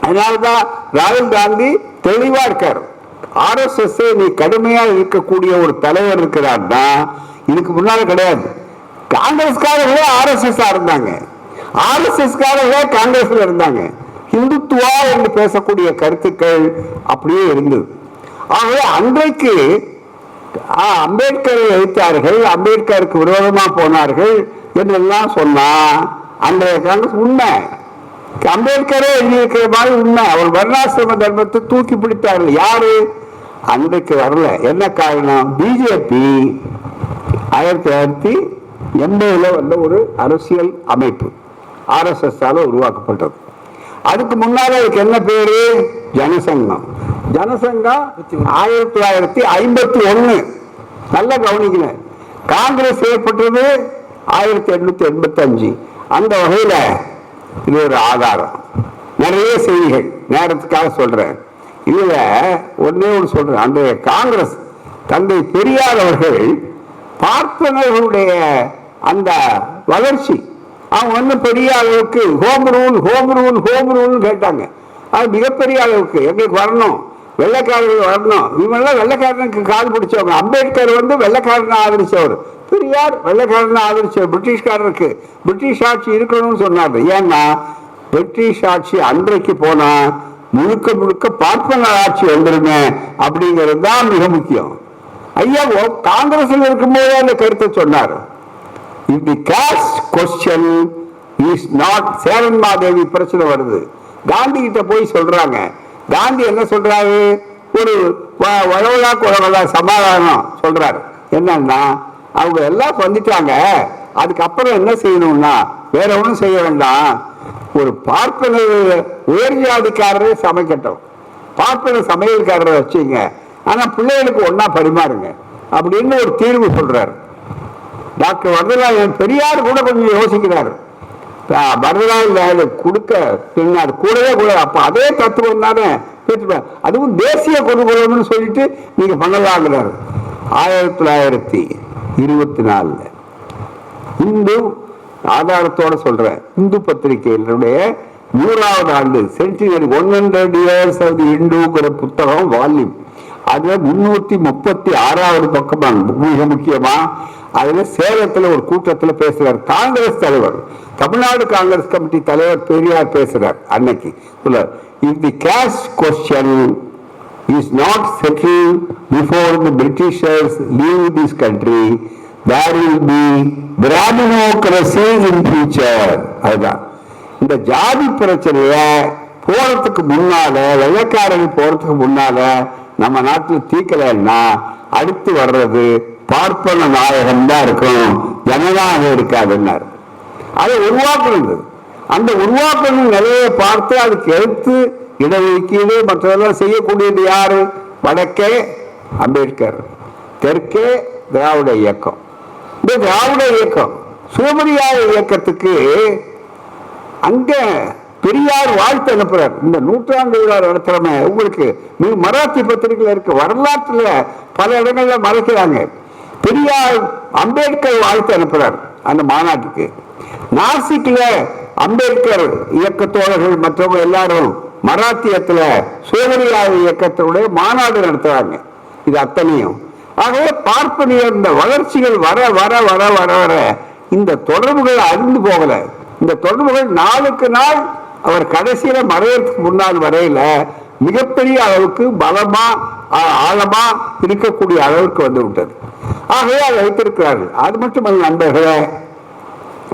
அதனால்தான் ராகுல் காந்தி தெளிவா இருக்காரு. RSS நீ கடுமையா இருக்கக்கூடிய ஒரு தலைவர் இருக்கிறார்னா இதுக்கு முன்னால கிடையாது. காங்கிரஸ்காரர்களே RSS இருந்தாங்க, RSSகாரர்களே காங்கிரஸ்ல இருந்தாங்க. இந்துத்துவா என்று பேசக்கூடிய கருத்துக்கள் அப்படியே இருந்தது. ஆகவே அன்றைக்கு அம்பேத்கரை எதிர்த்தார்கள், அம்பேத்கருக்கு விரோதமா போனார்கள் என்றெல்லாம் சொன்னா அன்றைய காங்கிரஸ் உண்மை. அம்பேத்கரே எழுதியிருக்கிற மாதிரி உண்மை. அவர் வர்ணாசிரம தர்மத்தை தூக்கி பிடித்தார்கள். யாரு? அன்றைக்கு வரல. என்ன காரணம்? பிஜேபி 1980 வந்த ஒரு அரசியல் அமைப்பு, RSS உருவாக்கப்பட்டது. அதுக்கு முன்னால அதுக்கு என்ன பேரு? ஜனசங்கம். ஜனசங்கம் 1951. நல்லா கவனிக்கல. காங்கிரஸ் ஏற்பட்டது 1885. அந்த வகையில இது ஒரு ஆதாரம். நிறைய செய்திகள் நேரத்துக்காக சொல்றேன். இதுல ஒன்னே ஒன்று சொல்றேன். அந்த காங்கிரஸ் தந்தை பெரியார் அவர்கள் பார்ப்பனர்களுடைய அந்த வளர்ச்சி, அவங்க வந்து பெரிய அளவுக்கு ஹோம் ரூல் கேட்டாங்க. அது மிகப்பெரிய அளவுக்கு எங்களுக்கு வரணும், வெள்ளைக்காரர்கள் வரணும். இவங்கெல்லாம் வெள்ளைக்காரனுக்கு கால் பிடிச்சவங்க. அம்பேத்கர் வந்து வெள்ளைக்காரனை ஆதரிச்சவர், பெரியார் வெள்ளைக்காரனை ஆதரிச்சவர். பிரிட்டிஷ்காரருக்கு பிரிட்டிஷ் ஆட்சி இருக்கணும்னு சொன்னார். ஏன்னா பிரிட்டிஷ் ஆட்சி அன்றைக்கு போனா முழுக்க பார்ப்பன ஆட்சி வந்துருங்க அப்படிங்கிறது தான் மிக முக்கியம். ஐயா காங்கிரஸ்ல இருக்கும்போது அந்த கருத்தை சொன்னார். If the caste question is not, Cheran Madevi பிரச்சனை வருது, காந்தி கிட்ட போய் சொல்றாங்க. காந்தி என்ன சொல்றாரு? ஒரு வளவலா சமாதானம் சொல்றாரு. என்னன்னா அவங்க எல்லாம் வந்துட்டாங்க, அதுக்கப்புறம் என்ன செய்யணும்னா வேற ஒன்றும் செய்ய வேண்டாம், ஒரு பார்ப்பன உயர் ஜாதிக்காரரே சமைக்கட்டும், பார்ப்பன சமையல்காரரை வச்சுங்க, ஆனா பிள்ளைகளுக்கு ஒன்னா பரிமாறுங்க. அப்படின்னு ஒரு தீர்வு சொல்றாரு. டாக்டர் வரதராஜன் பெரியார் கூட கொஞ்சம் யோசிக்கிறார். வரதராஜன் கொடுக்க பின்னாடி கூடவே கூட அப்ப அதே தத்துவம் தானே, அதுவும் தேசிய கொள்கைன்னு சொல்லிட்டு நீங்க பண்ணலாங்கிறார். 1924 இந்து ஆதாரத்தோட சொல்ற இந்து பத்திரிகையினுடைய 100வது ஆண்டு சென்டினரி 100 years of the இந்துங்கிற புத்தகம் வால்யூம், அதுல 336வது பக்கம் மிக முக்கியமா. அதுல சேலத்துல ஒரு கூட்டத்துல பேசுறார் காங்கிரஸ் தலைவர், தமிழ்நாடு காங்கிரஸ் கமிட்டி தலைவர் பெரியார் பேசுறார் அன்னைக்கு. If the caste question is not settled before the Britishers leave this country, there will be Brahminocracy in future. அதுதான் இந்த ஜாதி பிரச்சனைய போறதுக்கு முன்னால, வெள்ளக்காரர்கள் போறதுக்கு முன்னால நம்ம நாட்டில் தீக்கலைன்னா அடுத்து வர்றது பார்ப்பன நாயகம் தான் இருக்கும், ஜனநாயகம் இருக்காதுன்னாரு. அதை உருவாக்குறது, அந்த உருவாக்கணும் நிலையை பார்த்து அதுக்கு எடுத்து இடஒதுக்கீடு மற்றதெல்லாம் செய்யக்கூடியது யாரு? வடக்கே அம்பேத்கர், தெற்கே திராவிட இயக்கம். இந்த திராவிட இயக்கம் சுயமரியாத இயக்கத்துக்கு அங்க பெரியார் வாழ்த்து அனுப்புறார். இந்த நூற்றாண்டு விழா நடத்துறமே உங்களுக்கு மராத்தி பத்திரிகையில் இருக்க, வரலாற்றுல பல இடங்கள்ல மறைக்கிறாங்க. பெரியார் அம்பேத்கர் வாழ்த்து அனுப்புறார் அந்த மாநாட்டுக்கு. நாசிக்ல அம்பேத்கர் இயக்க தோழர்கள் மற்றவங்க எல்லாரும் மராத்தியத்துல சுயமரியாதை இயக்கத்தினுடைய மாநாடு நடத்துறாங்க. இது அத்தனையும் ஆகவே பார்ப்பனியர் இந்த வளர்ச்சிகள் வர வர வர வர வர இந்த தொடர்புகள் அழிந்து போகல. இந்த தொடர்புகள் நாளுக்கு நாள் அவர் கடைசியில மறையறதுக்கு முன்னால் வரையில மிகப்பெரிய அளவுக்கு பலமா ஆழமா இருக்கக்கூடிய அளவுக்கு வந்து விட்டது. ஆகவே அதை வைத்திருக்கிறார்கள். அது மட்டுமல்ல நண்பர்களே,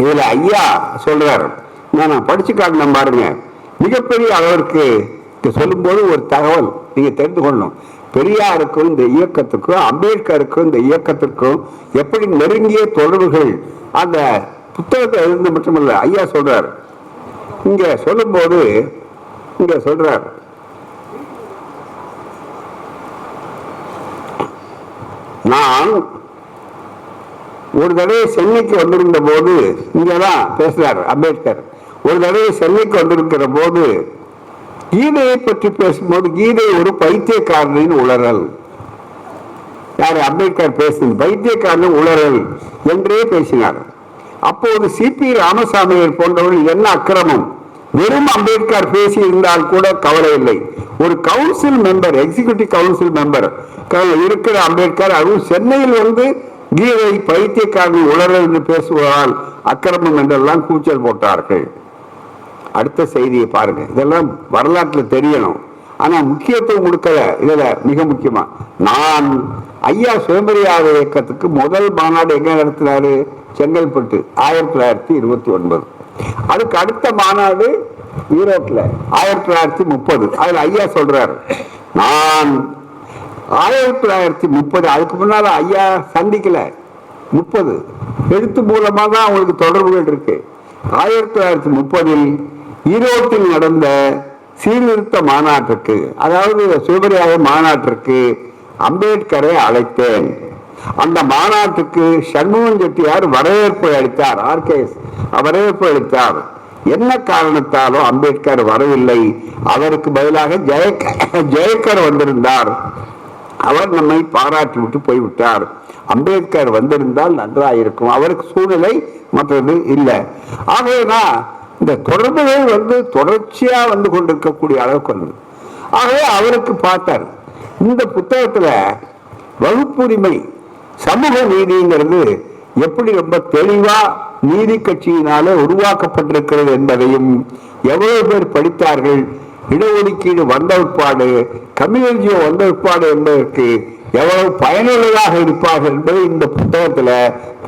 இதுல ஐயா சொல்றாரு, நான் படிச்சு காட்டின பாருங்க, மிகப்பெரிய அளவிற்கு சொல்லும் போது ஒரு தகவல் நீங்க தெரிந்து கொள்ளணும். பெரியாருக்கும் இந்த இயக்கத்துக்கும் அம்பேத்கருக்கும் இந்த இயக்கத்திற்கும் எப்படி நெருங்கிய தொடர்புகள் அந்த புத்தகத்தை எழுந்து மட்டுமல்ல. ஐயா சொல்றாரு, இங்க சொல்லும் போது இங்க சொல்றார், நான் ஒரு தடவை சென்னைக்கு வந்திருந்த போது, இங்கதான் பேசுறாரு அம்பேத்கர், ஒரு தடவை சென்னைக்கு வந்திருக்கிற போது கீதையை பற்றி பேசும்போது கீதை ஒரு பைத்தியக்காரனின் உளறல், யாரு அம்பேத்கர் பேசுது, பைத்தியக்காரனின் உளறல் என்றே பேசினார். அப்போது சிபி ராமசாமியர் போன்றவர்கள் என்ன அக்கிரமம், வெறும் அம்பேத்கர் பேசி இருந்தால் கூட கவலை இல்லை, ஒரு council member, executive council member இருக்கிற அம்பேத்கர் அதுவும் சென்னையில் வந்து கீதை பைத்தியக்காரனின் உளறல் என்று பேசுவதால் அக்கிரமம் என்றெல்லாம் கூச்சல் போட்டார்கள். அடுத்த செய்தியை பாருங்க, இதெல்லாம் வரலாற்றில் தெரியணும். ஆனா முக்கியத்துவம் கொடுக்கல. இதுல மிக முக்கியமா நான் ஐயா சுயமரியாதை இயக்கத்துக்கு முதல் மாநாடு எங்க நடத்தினாரு? செங்கல்பட்டு 1929. அதுக்கு அடுத்த மாநாடு ஈரோட்டில் 1930. அதுல ஐயா சொல்றாரு, நான் 1930 அதுக்கு முன்னால ஐயா சந்திக்கல, 30 எழுத்து மூலமா தான் அவங்களுக்கு தொடர்புகள் இருக்கு. 1930 ஈரோட்டில் நடந்த சீர்திருத்த மாநாட்டிற்கு, அதாவது சுயமரியாதை மாநாட்டிற்கு அம்பேத்கரை அழைத்தேன். அந்த மாநாட்டுக்கு சண்முகம் செட்டியார் வரவேற்பு அளித்தார், RKS வரவேற்பு அளித்தார். என்ன காரணத்தாலோ அம்பேத்கர் வரவில்லை, அவருக்கு பதிலாக ஜெயக்கர் வந்திருந்தார். அவர் நம்மை பாராட்டி விட்டு போய்விட்டார். அம்பேத்கர் வந்திருந்தால் நன்றாயிருக்கும், அவருக்கு சூழ்நிலை மற்றது இல்லை. ஆகவேதான் இந்த தொடர்புகள் வந்து தொடர்ச்சியா வந்து கொண்டிருக்கக்கூடிய அளவுக்கு வந்தது. ஆகவே அவருக்கு பார்த்தார். இந்த புத்தகத்துல வகுப்புரிமை சமூக நீதிங்கிறது எப்படி ரொம்ப தெளிவா நீதி கட்சியினால உருவாக்கப்பட்டிருக்கிறது என்பதையும், எவ்வளவு பேர் படித்தார்கள், இடஒதுக்கீடு வந்த உட்பாடு, கம்யூனிட்டியோ வந்த உட்பாடு என்பதற்கு எவ்வளவு பயனுள்ளதாக இருப்பார்கள் என்பதை இந்த புத்தகத்துல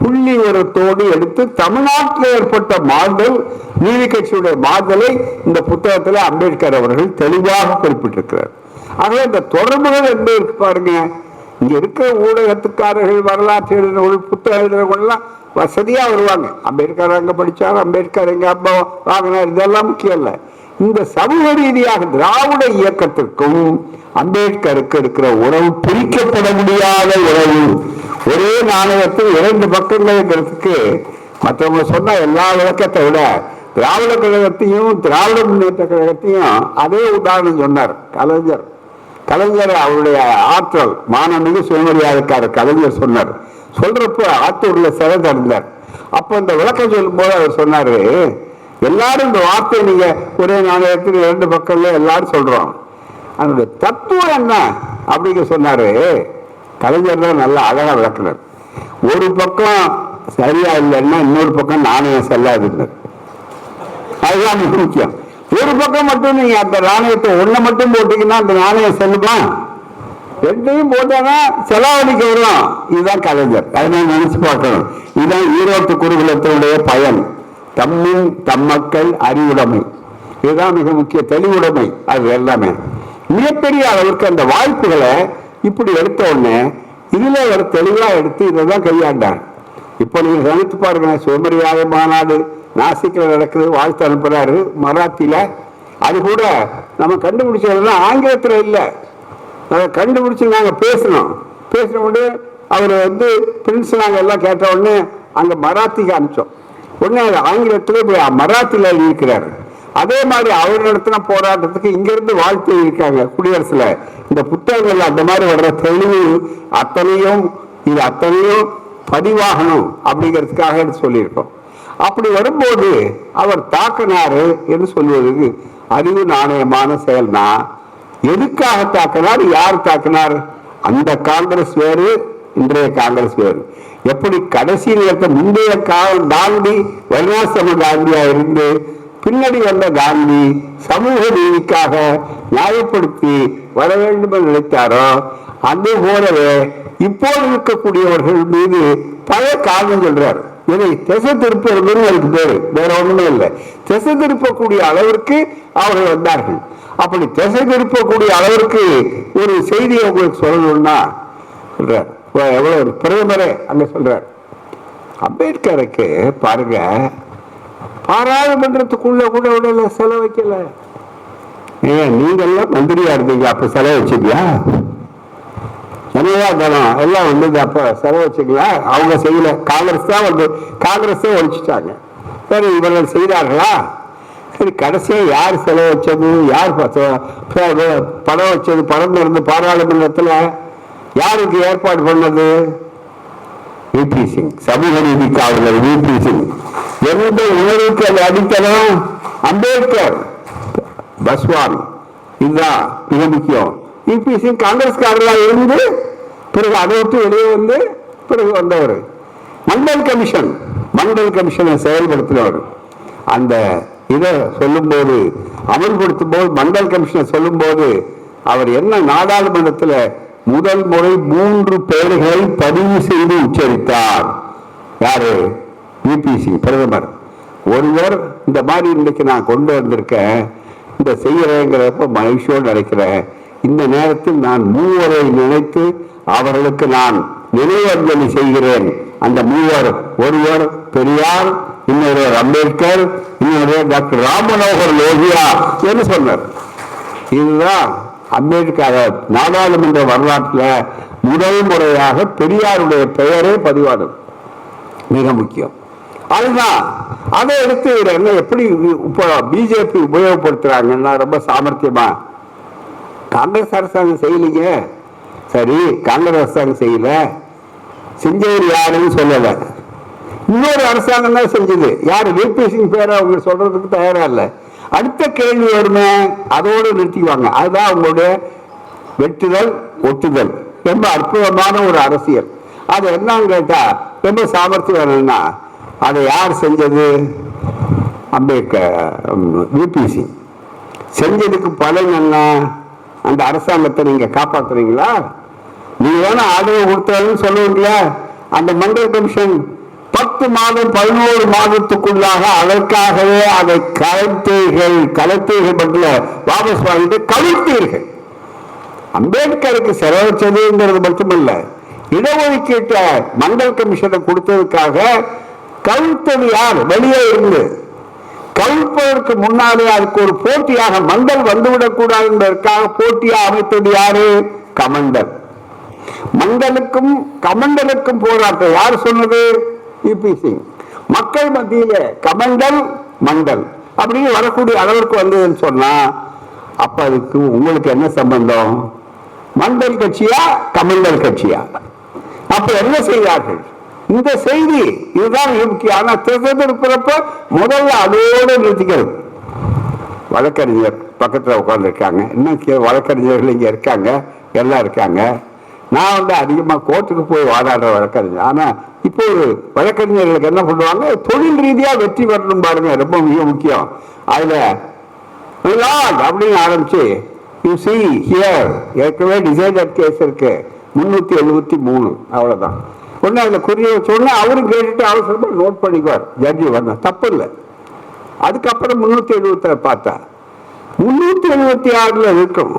புள்ளி உரத்தோடு எடுத்து தமிழ்நாட்டில் ஏற்பட்ட மாறுதல், நீதி கட்சியுடைய மாறுதலை இந்த புத்தகத்துல அம்பேத்கர் அவர்கள் தெளிவாக குறிப்பிட்டிருக்கிறார். ஆகவே இந்த தொடர்புகள் என்பதற்கு பாருங்க, இங்க இருக்கிற ஊடகத்துக்காரர்கள், வரலாற்று எழுதினவர்கள், புத்தகம் எழுதுறவங்கலாம் வசதியா வருவாங்க. அம்பேத்கர் அங்க படிச்சார், அம்பேத்கர் எங்க அப்பா வாங்கினார், இதெல்லாம் முக்கியம் இல்லை. இந்த சமூக ரீதியாக திராவிட இயக்கத்திற்கும் அம்பேத்கருக்கு இருக்கிற உறவு பிரிக்கப்பட முடியாத உறவு. ஒரே நாணயத்தில் இரண்டு பக்கங்கிறதுக்கு மற்றவங்க சொன்ன எல்லா விளக்கத்தை விட திராவிட கழகத்தையும் திராவிட முன்னேற்ற கழகத்தையும் அதே உதாரணம் சொன்னார் கலைஞர். கலைஞர் அவருடைய ஆற்றல் மானமிகு சுயமரியாதைக்காரர் கலைஞர் சொன்னார். சொல்றப்ப ஆத்தூர்ல சிறை தந்தார். அப்ப இந்த விளக்கம் சொல்லும் போது அவர் சொன்னாரு, எல்லாரும் இந்த வார்த்தை நீங்க ஒரே நாணயத்தில் இரண்டு பக்கம்ல எல்லாரும் சொல்றோம், அதனுடைய தத்துவம் என்ன அப்படிங்க சொன்னாரு. கலைஞர் தான் நல்லா அழகா விளக்குனார். ஒரு பக்கம் சரியா இல்லைன்னா இன்னொரு பக்கம் நாணயம் செல்லாதுன்னு. அதுதான் மிக முக்கியம். ஒரு பக்கம் மட்டும் நீங்க அந்த நாணயத்தை ஒண்ணு மட்டும் போட்டீங்கன்னா அந்த நாணயம் செல்லுமா? ரெண்டையும் போட்டானா செலவழிக்க வரும். இதுதான் கலைஞர். அதை நினைச்சு பார்க்கணும். இதுதான் ஈரோட்டு குருகுலத்தினுடைய பயன். தம்மின் தம்மக்கள் அறிவுடைமை, இதுதான் மிக முக்கிய. தெளிவுடைமை, அது எல்லாமே மிகப்பெரிய அளவிற்கு அந்த வாய்ப்புகளை இப்படி எடுத்த உடனே இதுல ஒரு தெளிவா எடுத்து இதைதான் கையாண்டாங்க. இப்போ நீங்க கவனித்து பாருங்க, சுயமரியாதை மாநாடு நாசிக்கில் நடக்குது, வாழ்த்து அனுப்புறாரு மராத்தியில. அது கூட நம்ம கண்டுபிடிச்சதுன்னா ஆங்கிலத்தில் இல்லை, அதை கண்டுபிடிச்சு நாங்க பேசணும். பேசின உடனே அவர் பிரின்ஸ் நாங்கள் எல்லாம் கேட்ட உடனே அங்க மராத்திக்கு அனுப்பிச்சோம். உடனே ஆங்கிலத்தில் மராத்தியில இருக்கிறாரு. அதே மாதிரி அவர் நடத்தின போராட்டத்துக்கு இங்கிருந்து வாழ்த்து இருக்காங்க குடியரசுல. இந்த புத்தகங்கள் அந்த மாதிரி வர்ற தெளிவு அத்தனையும் இது அத்தனையும் பதிவாகணும் அப்படிங்கிறதுக்காக சொல்லியிருக்கோம். அப்படி வரும்போது அவர் தாக்கினாரு என்று சொல்வதற்கு அறிவு நாணயமான செயல்னா, எதுக்காக தாக்கினார், யார் தாக்கினார்? அந்த காங்கிரஸ் வேறு, இன்றைய காங்கிரஸ் வேறு. எப்படி கடைசி நேரத்தை முந்தைய காந்தி வர்ணாசிரம காந்தியா இருந்து பின்னாடி வந்த காந்தி சமூக நீதிக்காக நியாயப்படுத்தி வர வேண்டும் என்று நினைத்தாரோ, அது போலவே இப்போது இருக்கக்கூடியவர்கள் மீது பல காரணம் சொல்றாரு. இதை திசை திருப்பது அதுக்கு பேரு, வேற ஒண்ணுமே இல்லை. திசை திருப்பக்கூடிய அளவிற்கு அவர்கள் வந்தார்கள். அப்படி திசை திருப்பக்கூடிய அளவிற்கு ஒரு செய்தியை உங்களுக்கு சொல்லணும்னா சொல்றார். எவ்வளவு பிரதமரே அங்க சொல்றார், அம்பேத்கருக்கு பாருங்க, பாராளுமன்றத்துக்குள்ள கூட உடல செலவு வைக்கல. நீங்க எல்லாம் மந்திரியா இருந்தீங்க, அப்ப செலவு வச்சுக்கியா? ஜனதாதளம் எல்லாம் அப்ப செலவு வச்சுக்கல. அவங்க செய்யல, காங்கிரஸ் தான் காங்கிரஸே ஒழிச்சுட்டாங்க. சரி, இவர்கள் செய்தார்களா? சரி, கடைசியா யார் செலவு வச்சது, யார் பணம் வச்சது? பணம் இருந்து பாராளுமன்றத்துல யாருக்கு ஏற்பாடு பண்ணது? விபி சிங், சமூக நீதி காவலர் விபி சிங். எந்த உணர்வுக்கு அது அடித்தளம்? அம்பேத்கர், பஸ்வான். இதுதான் மிக முக்கியம். விபி சிங் காங்கிரஸ்காரர்களாக இருந்து பிறகு அதை விட்டு வெளியே பிறகு வந்தவர். மண்டல் கமிஷனை செயல்படுத்தினவர். அந்த இதை சொல்லும் போது, அமல்படுத்தும் போது, மண்டல் கமிஷனை சொல்லும் போது அவர் என்ன நாடாளுமன்றத்தில் முதல் முறை 3 பெயர்களை பதிவு செய்து உச்சரித்தார். யாரு? விபி சிங் பிரதமர். ஒருவர் இந்த மாதிரி இன்னைக்கு நான் கொண்டு வந்திருக்கேன், இந்த செய்யறேங்கிறப்ப மகிழ்ச்சியோடு நினைக்கிறேன். இந்த நேரத்தில் நான் 3 நினைத்து அவர்களுக்கு நான் நினைவஞ்சலி செய்கிறேன். அந்த 3 ஒருவர் பெரியார், இன்னொரு அம்பேத்கர், இன்னொரு டாக்டர் ராம் மனோகர் லோகியா என்று சொன்னார். இதுதான் அம்பேத்கர் நாடாளுமன்ற வரலாற்றில் முதல் முறையாக பெரியாருடைய பெயரே பதிவானது. மிக முக்கியம். அதுதான். அதை எடுத்து என்ன எப்படி இப்போ பிஜேபி உபயோகப்படுத்துறாங்கன்னா ரொம்ப சாமர்த்தியமா, காங்கிரஸ் அரசாங்கம் செய்யலீங்க. சரி, காங்கிரஸ் அரசாங்கம் செய்யல, செஞ்சவர் யாருன்னு சொல்லல, இன்னொரு அரசாங்கம் தான் செஞ்சது. யாரு? விபி சிங் பேரை அவங்க சொல்றதுக்கு தயாரா இல்லை. அடுத்த கேள்வி வருமே, அதோடு நிறுத்திக்குவாங்க. அதுதான் அவங்களுடைய வெட்டுதல் ஒட்டுதல். ரொம்ப அற்புதமான ஒரு அரசியல். அது என்னன்னு கேட்டா ரொம்ப சாமர்த்தியம் வேணும்னா, அதை யார் செஞ்சது? அம்பேத்கர், விபி சிங் செஞ்சதுக்கு பலன் என்ன? அந்த அரசாங்கத்தை நீங்க காப்பாத்துறீங்களா? நீங்க வேணா ஆதரவு கொடுத்தாலும் சொல்லுவீங்களா? அந்த மண்டல் கமிஷன் 10 மாதம் 11 மாதத்துக்குள்ளாக அதற்காகவே அதை கலைத்தீர்கள் மட்டும் வாபஸ் வாங்கிட்டு கழித்தீர்கள். அம்பேத்கருக்கு செலவச்சதுங்கிறது மட்டுமல்ல, இடஒதுக்கீட்ட மண்டல் கமிஷனை கொடுத்ததுக்காக கவிழ்த்தது யார்? வெளியே இருந்து கவிழ்ப்பதற்கு முன்னாலே அதுக்கு ஒரு போட்டியாக மண்டல் வந்துவிடக் கூடாது என்பதற்காக போட்டியாக அமைத்தது யாரு? கமண்டல். மண்டலுக்கும் கமண்டலுக்கும் போராட்டம் யார் சொன்னது? இபி சிங். மக்கள் மத்தியில கமண்டல் மண்டல் அப்படின்னு வரக்கூடிய அளவிற்கு வந்ததுன்னு சொன்னா அப்ப அதுக்கு உங்களுக்கு என்ன சம்பந்தம்? மண்டல் கட்சியா கமண்டல் கட்சியா? அப்ப என்ன செய்தார்கள்? இந்த செய்தி இதுதான் முக்கியம். ஆனா தேர்ந்தெடுக்கிறப்ப முதல்ல அதோடு நிறுத்திக்கிறது. வழக்கறிஞர் பக்கத்துல உட்கார்ந்து இருக்காங்க, இன்னும் வழக்கறிஞர்கள் இங்க இருக்காங்க, எல்லாம் இருக்காங்க. நான் அதிகமா கோர்ட்டுக்கு போய் வாதாடுற வழக்கறிஞர். ஆனா இப்போ ஒரு வழக்கறிஞர்களுக்கு என்ன பண்ணுவாங்க, தொழில் ரீதியா வெற்றி வரணும் பாருங்க, ரொம்ப மிக முக்கியம். அதுல அப்படின்னு ஆரம்பிச்சு யூ சி ஹியர் ஏற்கனவே டிசைடட் கேஸ் இருக்கு 373 அவ்வளவுதான். ஒன்னு அதுல குறிய சொன்னா அவரும் கேட்டுட்டு அவசரமா நோட் பண்ணிக்குவார், ஜட்ஜி வந்த தப்பு இல்லை. அதுக்கப்புறம் 376 பார்த்தா 376 இருக்கும்.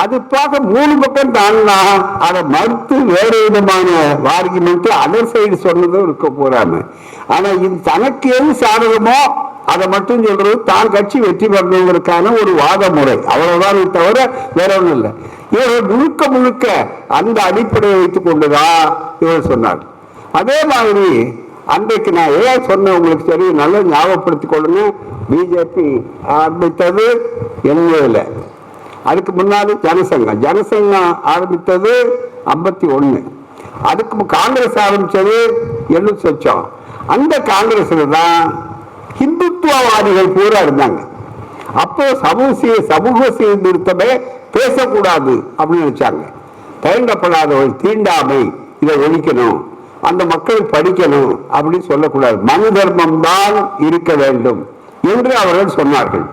அது பார்க்க 3 பக்கம் தானா அதை மறுத்து வேற விதமான ஆர்குமெண்ட் அதர் சைடு சொன்னதும் இருக்க போறாம. ஆனா இது தனக்கு எது சாதகமோ அதை மட்டும் சொல்றது தான் கட்சி வெற்றி பெறணுங்கிறதுக்கான ஒரு வாத முறை, அவ்வளவுதான் தவிர வேற ஒன்றும் இல்லை. இவர் முழுக்க முழுக்க அந்த அடிப்படையை வைத்துக் கொண்டுதான் இவர் சொன்னார். அதே மாதிரி அன்றைக்கு நான் ஏன் சொன்ன உங்களுக்கு சரி நல்லா ஞாபகப்படுத்திக் கொள்ளுங்க. பிஜேபி ஆரம்பித்தது 70, அதுக்கு முன்னாடி ஜனசங்கம் ஆரம்பித்தது 51, அதுக்கு காங்கிரஸ் ஆரம்பிச்சது 700. அந்த காங்கிரஸ்ல தான் ஹிந்துத்துவவாதிகள் பூரா இருந்தாங்க. அப்போ சமூக சீர்திருத்தமே பேசக்கூடாது அப்படின்னு நினைச்சாங்க. தயங்கப்படாதவர்கள் தீண்டாமை இதை ஒழிக்கணும், அந்த மக்கள் படிக்கணும் அப்படின்னு சொல்லக்கூடாது, மனு தர்மம் தான் இருக்க வேண்டும் என்று அவர்கள் சொன்னார்கள்.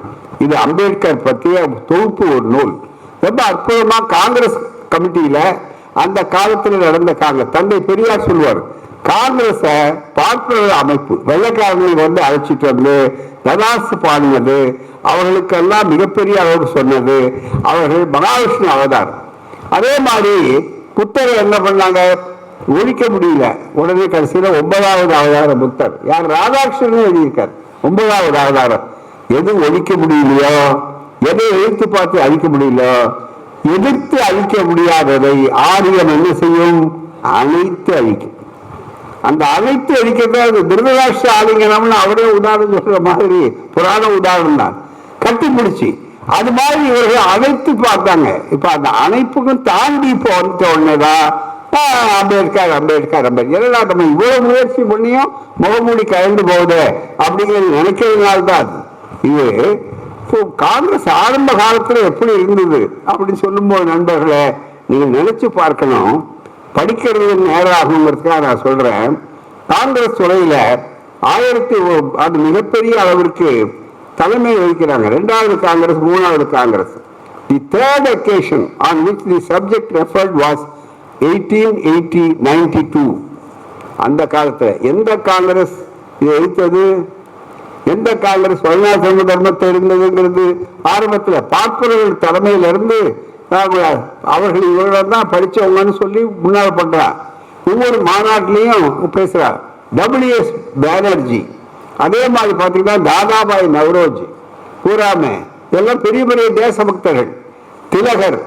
இது அம்பேத்கர் பற்றிய தொகுப்பு ஒரு நூல். ரொம்ப அற்புதமா காங்கிரஸ் கமிட்டியில அந்த காலத்தில் நடந்த தந்தை பெரியார் சொல்லுவார், காங்கிரஸ பார்ப்பனர் அமைப்பு வெள்ளைக்காரர்களை அழைச்சிட்டு வந்து ததாசு பாடினது, அவர்களுக்கெல்லாம் மிகப்பெரிய அளவுக்கு சொன்னது அவர்கள் மகாவிஷ்ணு அவதார். அதே மாதிரி புத்தரை என்ன பண்ணாங்க, ஒழிக்க முடியல. உடனே கடைசியில 9வது அவதாரம் புத்தர் யார்? ராதாகிருஷ்ணன் எழுதியிருக்கார் 9வது அவதாரம். எது ஒழிக்க முடியலையோ, எதை எதிர்த்து பார்த்து அழிக்க முடியலையோ, எதிர்த்து அழிக்க முடியாததை ஆரியம் என்ன செய்யும்? அனைத்து அழிக்கும். அந்த அனைத்து அழிக்கிறது திருதராஷ்டிர ஆலிங்கனம்னு அவரே உதாரணம் சொல்ற மாதிரி புராண உதாரணம் தான், கட்டி பிடிச்சி அது மாதிரி இவர்கள் அனைத்து பார்த்தாங்க. இப்ப அந்த அனைப்புக்கும் தாண்டி இப்போ வந்த உடனேதான் அம்பேத்கர் எல்லாம் நம்ம இவ்வளவு முயற்சி பண்ணியும் முகமூடி கலந்து போகுது அப்படிங்கிறது நினைக்கிறதுனால்தான். இது காங்கிரஸ் ஆரம்ப காலத்துல எப்படி இருந்தது அப்படின்னு சொல்லும் போது நண்பர்களே நீங்க நினைச்சு பார்க்கணும். படிக்கிறது நேரம் ஆகுங்கிறதுக்காக நான் சொல்றேன். காங்கிரஸ் துறையில அது மிகப்பெரிய அளவிற்கு தலைமை வகிக்கிறாங்க. 2வது காங்கிரஸ், 3வது Congress. The third occasion on which the subject referred was 1892. அந்த காலத்துல எந்த காங்கிரஸ் இதை எடுத்தது? எந்த காங்கிரஸ் சம தர்மத்தை இருந்ததுங்கிறது ஆரம்பத்துல பார்ப்பவர்கள் தலைமையில இருந்து அவர்கள் இவர்கள் தான் படிச்சவங்கன்னு சொல்லி முன்னால் பண்றார். ஒவ்வொரு மாநாட்டிலையும் பேசுறார். WS பானர்ஜி, அதே மாதிரி பாத்தீங்கன்னா தாதாபாய் நவ்ரோஜி, பூராமே எல்லாம் பெரிய பெரிய தேசபக்தர்கள். திலகர்,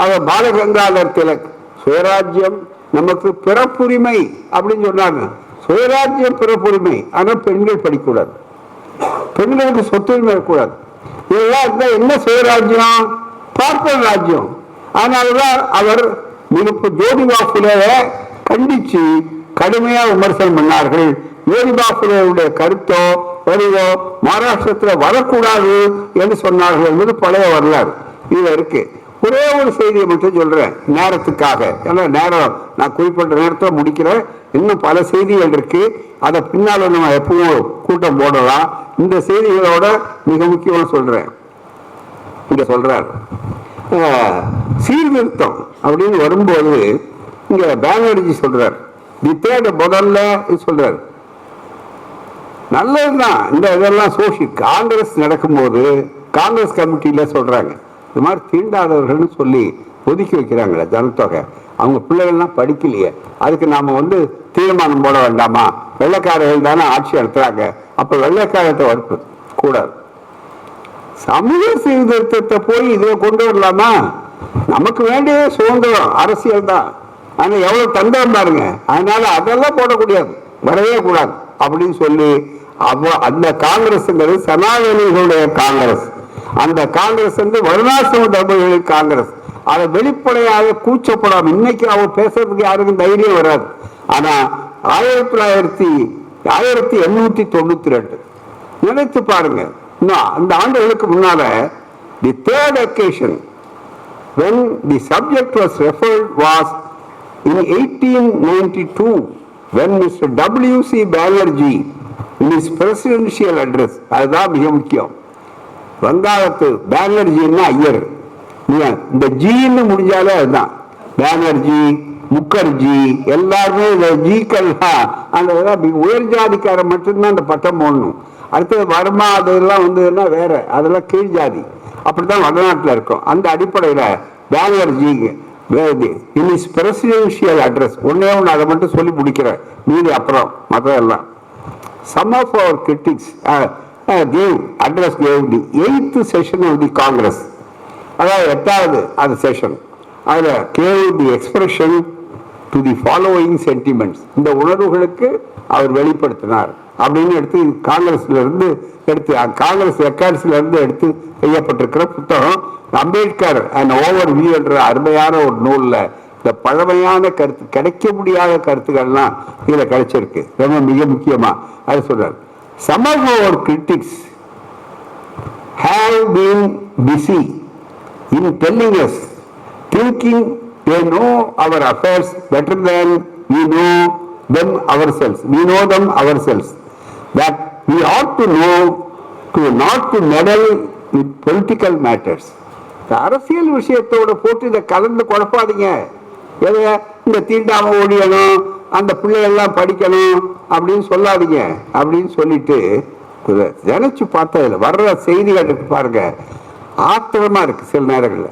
அவர் பாலகங்காதர் திலக், சுயராஜ்யம் நமக்கு பிறப்புரிமை அப்படின்னு சொன்னாங்க. சுயராஜ்யம் பிறப்புரிமை, ஆனா பெண்கள் படிக்கக்கூடாது, பெண்களுக்கு சொத்துரிமை இருக்கக்கூடாது. இதெல்லாம் என்ன சுயராஜ்யம்? பார்ப்பன ராஜ்யம். அதனாலதான் அவர் ஜோதிபா புலேவை கண்டிச்சு கடுமையா விமர்சனம் பண்ணார்கள். ஜோதிபா புலேவுடைய கருத்தோ வரிவோ மகாராஷ்டிரத்தில் வரக்கூடாது என்று சொன்னார்கள் என்பது பழைய வரலாறு. இதுல இருக்கு. ஒரே ஒரு செய்தியை மட்டும் சொல்றேன் நேரத்துக்காக, ஏன்னா நேரம் நான் குறிப்பிட்ட நேரத்தில் முடிக்கிறேன். இன்னும் பல செய்திகள் இருக்கு, அதை பின்னால நம்ம எப்பவும் கூட்டம் போடலாம். இந்த செய்திகளோட மிக முக்கியமா சொல்றேன். இங்க சொல்றார் சீர்திருத்தம் அப்படின்னு வரும்போது இங்க பானர்ஜி சொல்றார், முதல்ல சொல்றார் நல்லதுதான். இந்த இதெல்லாம் காங்கிரஸ் நடக்கும்போது காங்கிரஸ் கமிட்டியில சொல்றாங்க இது மாதிரி தீண்டாதவர்கள்னு சொல்லி ஒதுக்கி வைக்கிறாங்களே ஜனத்தொகை, அவங்க பிள்ளைகள்லாம் படிக்கலையே, அதுக்கு நாம தீர்மானம் போட வேண்டாமா? வெள்ளைக்காரர்கள் தானே ஆட்சி நடத்துறாங்க, அப்ப வெள்ளைக்காரத்தை வறுப்பு கூடாது. சமூக சீர்திருத்தத்தை போய் இதை கொண்டு வரலாமா? நமக்கு வேண்டிய சுதந்திரம் அரசியல் தான். ஆனா எவ்வளவு தந்திரம் பாருங்க. அதனால அதெல்லாம் போடக்கூடாது, வரவே கூடாது அப்படின்னு சொல்லி அந்த காங்கிரஸ்ங்கிறது சனாதனிகளுடைய காங்கிரஸ். அந்த காங்கிரஸ் வந்து வருணாசிரம தர்மங்களின் காங்கிரஸ். அதை வெளிப்படையாக கூச்சப்படாம இன்னைக்கு அவர் பேசுறதுக்கு யாருக்கும் தைரியம் வராது. ஆனா 1892 நினைத்து பாருங்க, அந்த ஆண்டுகளுக்கு முன்னால the third occasion when the subject was referred was in 1892 when Mr. W.C. Banerjee in his presidential address, அதுதான் மிக முக்கியம். வங்காளத்து பானர்ஜின்னா ஐயர், இந்த ஜின்னு முடிஞ்சாலே அதுதான் பானர்ஜி, முகர்ஜி எல்லாருமே இந்த ஜிக்கள்லாம் அந்த உயர் ஜாதிக்காரன் மட்டும்தான் அந்த பட்டம் போடணும். அடுத்தது வர்மா அதெல்லாம் வந்ததுன்னா வேற, அதெல்லாம் கீழ் ஜாதி. அப்படித்தான் வடநாட்டில் இருக்கும். அந்த அடிப்படையில் பானர்ஜி இன் இஸ் பிரசிடென்ஷியல் அட்ரஸ் ஒன்னே ஒன்று அதை மட்டும் சொல்லி முடிக்கிறேன், மீதி அப்புறம் மற்றதெல்லாம். Some of our critics gave the 8th session of the Congress, அதாவது 8வது அந்த செஷன். அதில் gave the expression to the following sentiments, இந்த உணர்வுகளுக்கு அவர் வெளிப்படுத்தினார் அப்படின்னு எடுத்து காங்கிரஸ்ல இருந்து காங்கிரஸ் ரெக்கார்ட்ஸ்ல இருந்து எடுத்து செய்யப்பட்டிருக்கிற புத்தகம் அம்பேத்கர் அண்ட் ஓவர் வியூ என்ற அருமையான ஒரு நூல்ல இந்த பழமையான கருத்து, கிடைக்க முடியாத கருத்துக்கள்லாம் இதுல கிடைச்சிருக்கு. ரொம்ப மிக முக்கியமா அது சொல்றார். Some of our critics have been busy in telling us, thinking they know our affairs better than we know them ourselves. We know them ourselves. That we ought to know not to meddle with political matters. அரசியல் விஷயத்தோட போட்டு இதை கலந்து குழப்பாதீங்க. இந்த தீண்டாம ஒழியணும், அந்த பிள்ளைகள்லாம் படிக்கணும் அப்படின்னு சொல்லாதீங்க அப்படின்னு சொல்லிட்டு நினைச்சு பார்த்ததுல வர்ற செய்திகள் இருக்கு பாருங்க, ஆத்திரமா இருக்கு. சில நேரங்கள்ல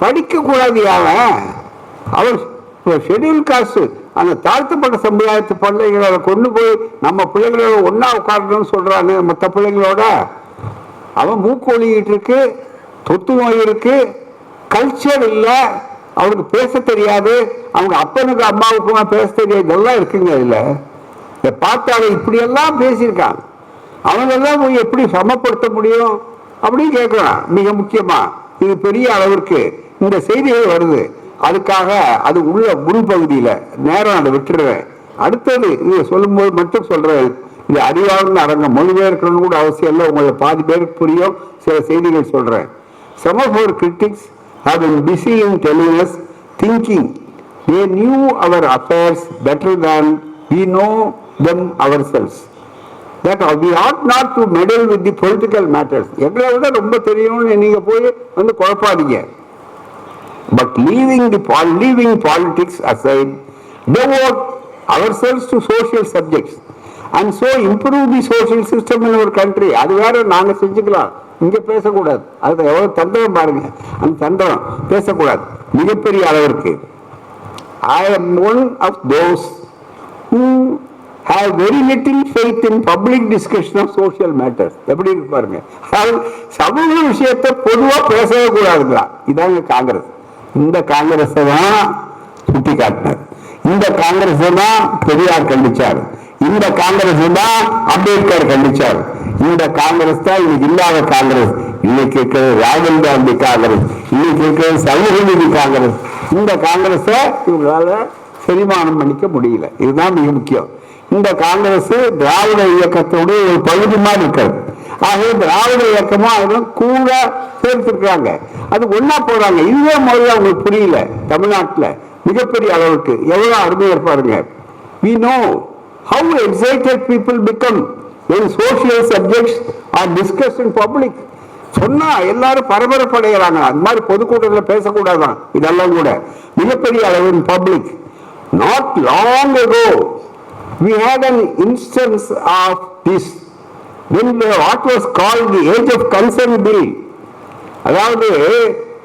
படிக்க கூடாது. அவன் ஷெட்யூல் காஸ்ட் அந்த தாழ்த்தப்பட்ட சமுதாயத்து பிள்ளைகளை கொண்டு போய் நம்ம பிள்ளைகளோட ஒன்னா உட்காரணும்னு சொல்றான்னு மற்ற பிள்ளைங்களோட. அவன் மூக்கொழிக்கிட்டு இருக்கு, தொத்து நோய் இருக்கு, கல்ச்சர் இல்லை, அவனுக்கு பேச தெரியாது, அவங்க அப்பனுக்கு அம்மாவுக்குமா பேச தெரியாது, இதெல்லாம் இருக்குங்க. இதுல இதை பார்த்தாலும் இப்படி எல்லாம் பேசியிருக்காங்க. அவங்கெல்லாம் போய் எப்படி சமப்படுத்த முடியும் அப்படின்னு கேட்கலாம். மிக முக்கியமா இது பெரிய அளவிற்கு இந்த செய்திகள் வருது. அதுக்காக அது உள்ள முன்பகுதியில நேரம் அதை விட்டுடுறேன். அடுத்தது இதை சொல்லும்போது மட்டும் சொல்றேன், இது அறிவார்ந்த அரங்கம், மொழிபெயர்க்கணும்னு கூட அவசியம் இல்லை, உங்களை பாதி பேருக்கு புரியும். சில செய்திகள் சொல்றேன். Some of our critics have been busy in telling us, thinking they knew our affairs better than we know them ourselves. That we ought not to meddle with the political matters. எங்களை விட ரொம்ப தெரியணும்னு நீங்க போய் வந்து குழப்பாதீங்க. But leaving politics aside, devote ourselves to social subjects and so improve the social system in our country. அது வேற நாங்க செஞ்சுக்கலாம், இங்க பேசக்கூடாது. அது எவ்வளவு தந்திரம் பாருங்க, அந்த தந்திரம் பேசக்கூடாது மிகப்பெரிய அளவிற்கு. I am one of those who have very little faith in public discussion of social matters. எப்படி இருக்கு பாருங்க, சமூக விஷயத்தை பொதுவா பேசவே கூடாதுங்களா. இதாங்க காங்கிரஸ். இந்த காங்கிரஸ் தான் சுட்டி காட்டினார், இந்த காங்கிரஸ் தான் பெரியார் கண்டிச்சார், இந்த காங்கிரஸ் தான் அம்பேத்கர் கண்டிச்சார். இந்த காங்கிரஸ் தான் இன்னைக்கு இல்லாத காங்கிரஸ். இன்னைக்கு இருக்கிறது ராகுல் காந்தி காங்கிரஸ், இன்னைக்கு இருக்கிறது சமூகநீதி காங்கிரஸ். இந்த காங்கிரஸ இவங்களால செரிமானம் பண்ணிக்க முடியல. இதுதான் மிக முக்கியம். இந்த காங்கிரஸ் திராவிட இயக்கத்தோடு ஒரு பகுதி மாதிரி இருக்கிறது. ஆகவே திராவிட இயக்கமும் அதெல்லாம் கூட சேர்த்திருக்காங்க, அது ஒன்னா போறாங்க. இதுவே முதல்ல அவங்களுக்கு புரியல. தமிழ்நாட்டில் மிகப்பெரிய அளவுக்கு எவ்வளவு அருமையா இருப்பாருங்க. We know how excited people become when social subjects are discussed in public. சொன்னா எல்லாரும் பரபரப்படைகிறாங்க. அந்த மாதிரி பொதுக்கூட்டத்தில் பேசக்கூடாதான். இதெல்லாம் கூட மிகப்பெரிய அளவு in public. Not long ago we had an instance of this when what was called the age of consent bill. அதாவது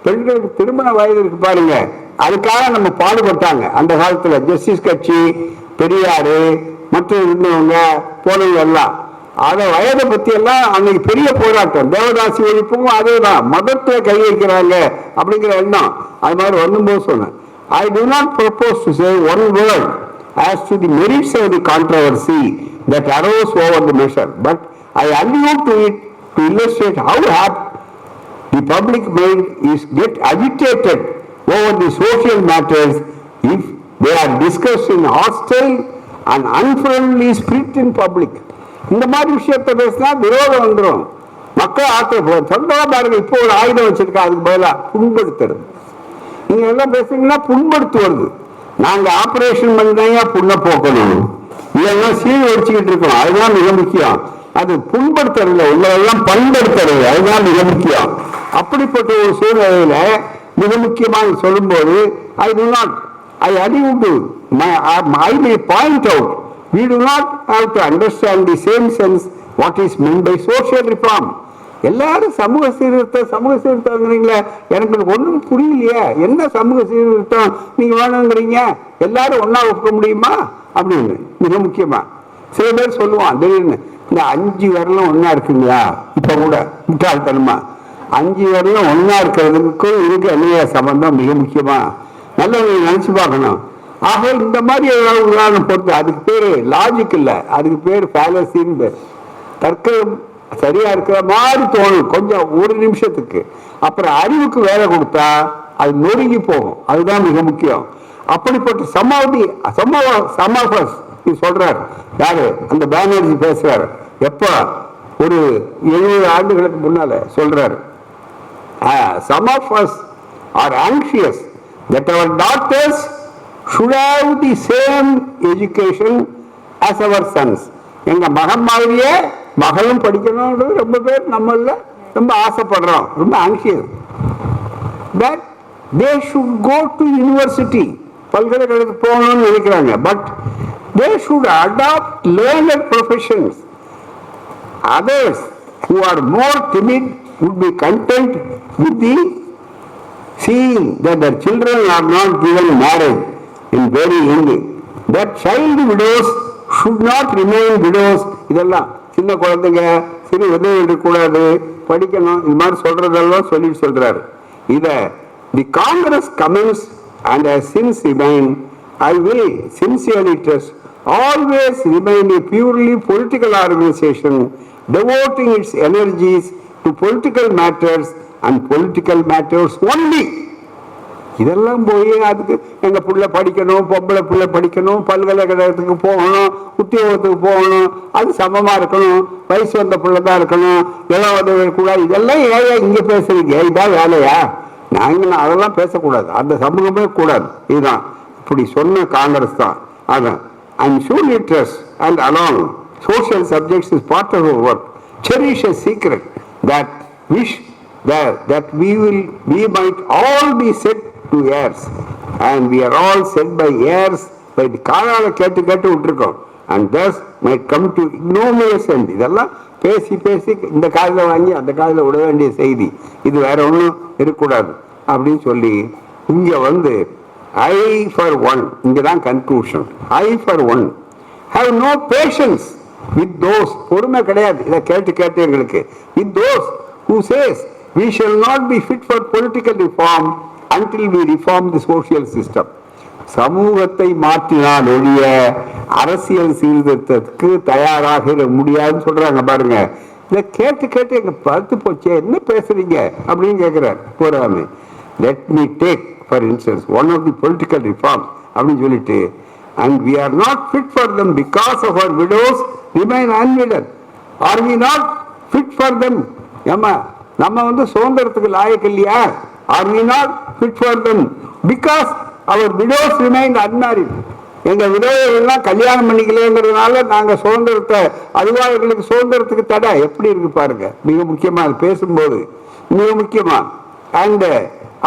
பெண்களுக்கு திருமண வயது இருக்கு பாருங்க, அதுக்காக நம்ம பாடுபட்டாங்க அந்த காலத்துல. ஜஸ்டிஸ் கட்சி, பெரியாரு, மற்ற இருந்தவங்க போனவங்க எல்லாம். அதை வயதை பத்தி எல்லாம் அன்னைக்கு பெரிய போராட்டம். தேவதாசி ஒழிப்பும் அதேதான், மதத்தை கை வைக்கிறாங்க அப்படிங்கிற எண்ணம். அது மாதிரி வரும்போது சொன்னேன், I do not propose to say one word as to the merits of the controversy that arose over the measure, but I allude to it to illustrate how apt the public mind is get agitated over the social matters if they are discussed in hostile and unfriendly spirit in public. இந்த மாதிரி விஷயத்தை பேசினா விரோதம் வந்துடும், மக்கள் ஆத்திரப்படும். சொந்தமா பாருங்க, இப்போ ஒரு ஆயுதம் வச்சிருக்கா, அதுக்கு பதிலாக புண்படுத்துறது. நீங்க எல்லாம் பேசுறீங்கன்னா புண்படுத்துவது. நாங்க ஆபரேஷன் பண்ணிதான் புண்ணை போக்கணும், இதெல்லாம் சீல் வச்சுக்கிட்டு இருக்கோம், அதுதான் மிக முக்கியம். அது புண்படுத்துறதுல உள்ளதெல்லாம் பண்படுத்துறது, அதுதான் மிக முக்கியம். அப்படிப்பட்ட ஒரு சூழ்நிலையில மிக முக்கியமாக சொல்லும்போது I allude to, I may point out, we do not have to understand the same sense what is meant by social reform. எல்லாரும் சமூக சீர்திருத்தங்கிறீங்களே, எனக்கு ஒன்றும் புரியலையே, என்ன சமூக சீர்திருத்தம் நீங்க வேணுங்கிறீங்க, எல்லாரும் ஒன்னா ஒப்புக்க முடியுமா அப்படின்னு. மிக முக்கியமா சில பேர் சொல்லுவான் திடீர்னு, இந்த 5 விரலும் ஒன்னா இருக்குங்களா, இப்ப கூட முட்டாள்தனமா 5 விரலும் ஒன்னா இருக்கிறதுக்கும் இதுக்கு என்ன சம்பந்தம், மிக முக்கியமா நல்ல நினைச்சு பார்க்கணும். ஆக இந்த மாதிரி ஏதாவது உதாரணம் பொறுத்து, அதுக்கு பேரு லாஜிக் இல்லை, அதுக்கு பேர் ஃபேலசின்னு பேர். தர்க்கம் சரியா இருக்கிற மாதிரி தோணும் கொஞ்சம் ஒரு நிமிஷத்துக்கு, அப்புறம் அறிவுக்கு வேலை கொடுத்தா அது நொறுங்கி போகும், அதுதான் மிக முக்கியம். அப்படிப்பட்ட சமாஃபஸ் சொல்றாரு யாரு, அந்த பானர்ஜி பேசுறாரு, எப்ப ஒரு 70 ஆண்டுகளுக்கு முன்னால சொல்றாரு, some of us are anxious that our daughters should have the same education as our sons. எங்க மகன் மாதிரியே மகளும் படிக்கணும் ரொம்ப பேர் நம்மள ரொம்ப ஆசைப்படுறோம், ரொம்ப anxious that they should go to university, பல்கலைக்கழகத்துக்கு போகணும்னு நினைக்கிறாங்க. But they should adopt learned professions. Others who are more timid would be content with the seeing that their children are not given marriage in very young. That child widows should not remain widows. இதெல்லாம் சின்ன குழந்தைங்க சிறு விதவை இருக்கக்கூடாது, படிக்கணும், இது மாதிரி சொல்றதெல்லாம் சொல்றாரு. இத the Congress comments and has since remained, I will sincerely trust, always remain a purely political organization devoting its energies to political matters and political matters only. இதெல்லாம் போய் அதுக்கு எங்க புள்ள படிக்கணும், பொம்பளை புள்ள படிக்கணும், பல்கலைக்கழகத்துக்கு போகணும், உத்தியோகத்துக்கு போகணும், அது சமமா இருக்கணும், வயசு வந்த புள்ளதான் இருக்கணும், இளவதை கூடாது, இதெல்லாம் ஏன் இங்க பேசுறீங்க, இதான் வேலையா? நாங்க அதெல்லாம் பேசக்கூடாது, அந்த சமூகமே கூடாது. இதுதான் இப்படி சொன்ன காங்கிரஸ் தான். அதான் I'm sure interest and along social subjects is part of our work. Cherish a secret that wish that we might all be set to heirs, and we are all set by heirs by the காலால கேட்டு விட்டுருக்கோம், and thus might come to ignominious end. இதெல்லாம் பேசி இந்த காதில் வாங்கி அந்த காதில் விட வேண்டிய செய்தி, இது வேற ஒன்றும் இருக்கக்கூடாது அப்படின்னு சொல்லி இங்க I for one, இங்கதான் conclusion. I for one have no patience with those, பொறுமை கிடையாது இதை கேட்டு எங்களுக்கு, with those who says we shall not be fit for political reform until we reform the social system. சமூகத்தை மாற்றினால் ஒழிய அரசியல் சீர்திருத்தத்துக்கு தயாராக முடியாதுன்னு சொல்றாங்க பாருங்க. இதை கேட்டு எங்க பழுத்து போச்சே, என்ன பேசுறீங்க அப்படின்னு கேட்கிறார் போறாமே. Let me take for instance one of the political reforms அப்படின்னு சொல்லிட்டு, and we are not fit for them because of our widows remain unwed. Are we not fit for them? ஏமா நம்ம சுதந்திரத்துக்கு லாயக்கு இல்லையா? Are we not fit for them because our widows remain unmarried? எங்க விதவைகள்லாம் கல்யாணம் பண்ணிக்கலங்கிறதுனால நாங்க சுதந்திரத்தை, அதுவா எங்களுக்கு சுதந்திரத்துக்கு தடை. எப்படி இருக்கு பாருங்க, மிக முக்கியமா அது பேசும்போது மிக முக்கியமா. and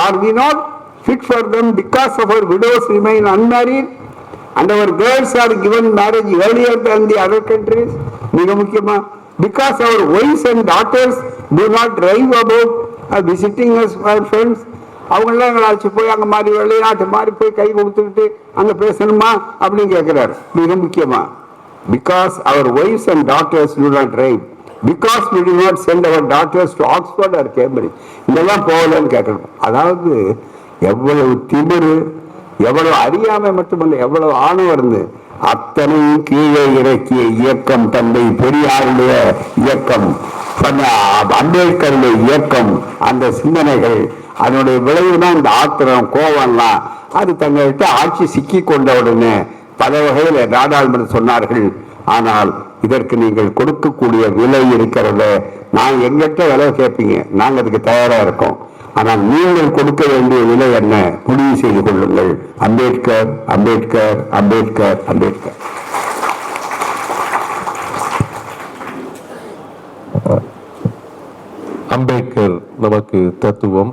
are we not fit for them because of our widows remain unmarried and our girls are given marriage earlier than the other countries? மிக முக்கியமா, because our wives and daughters do not drive about visiting us our friends. அவங்களாம் எங்களை அழைச்சி போய் அங்கே மாதிரி வெளிநாட்டு மாதிரி போய் கை கொடுத்துக்கிட்டு அங்கே பேசணுமா அப்படின்னு கேட்குறாரு. மிக முக்கியமா because our wives and daughters do not rape, because we do not send our daughters to Oxford or Cambridge. இதெல்லாம் போகலன்னு கேட்கணும். அதாவது எவ்வளவு திமிரு, எவ்வளவு அறியாமை மட்டுமல்ல, எவ்வளவு ஆணவம் இருந்து அத்தனையும் கீழே இறக்கிய இயக்கம் தந்தை பெரியாருடைய இயக்கம், அம்பேத்கருடைய இயக்கம், அந்த சிந்தனைகள், அதனுடைய விளைவுதான் இந்த ஆத்திரம், கோவம்லாம். அது தங்கள்கிட்ட ஆட்சி சிக்கி கொண்ட உடனே பல வகையில் நாடாளுமன்றம் சொன்னார்கள். ஆனால் இதற்கு நீங்கள் கொடுக்கக்கூடிய விலை இருக்கிறத, நான் எங்கிட்ட விலை கேட்பீங்க, நாங்கள் அதுக்கு தயாரா இருக்கோம். ஆனால் நீங்கள் கொடுக்க வேண்டிய விலை என்ன, முடிவு செய்து கொள்ளுங்கள். அம்பேத்கர், அம்பேத்கர், அம்பேத்கர், அம்பேத்கர். அம்பேத்கர் நமக்கு தத்துவம்,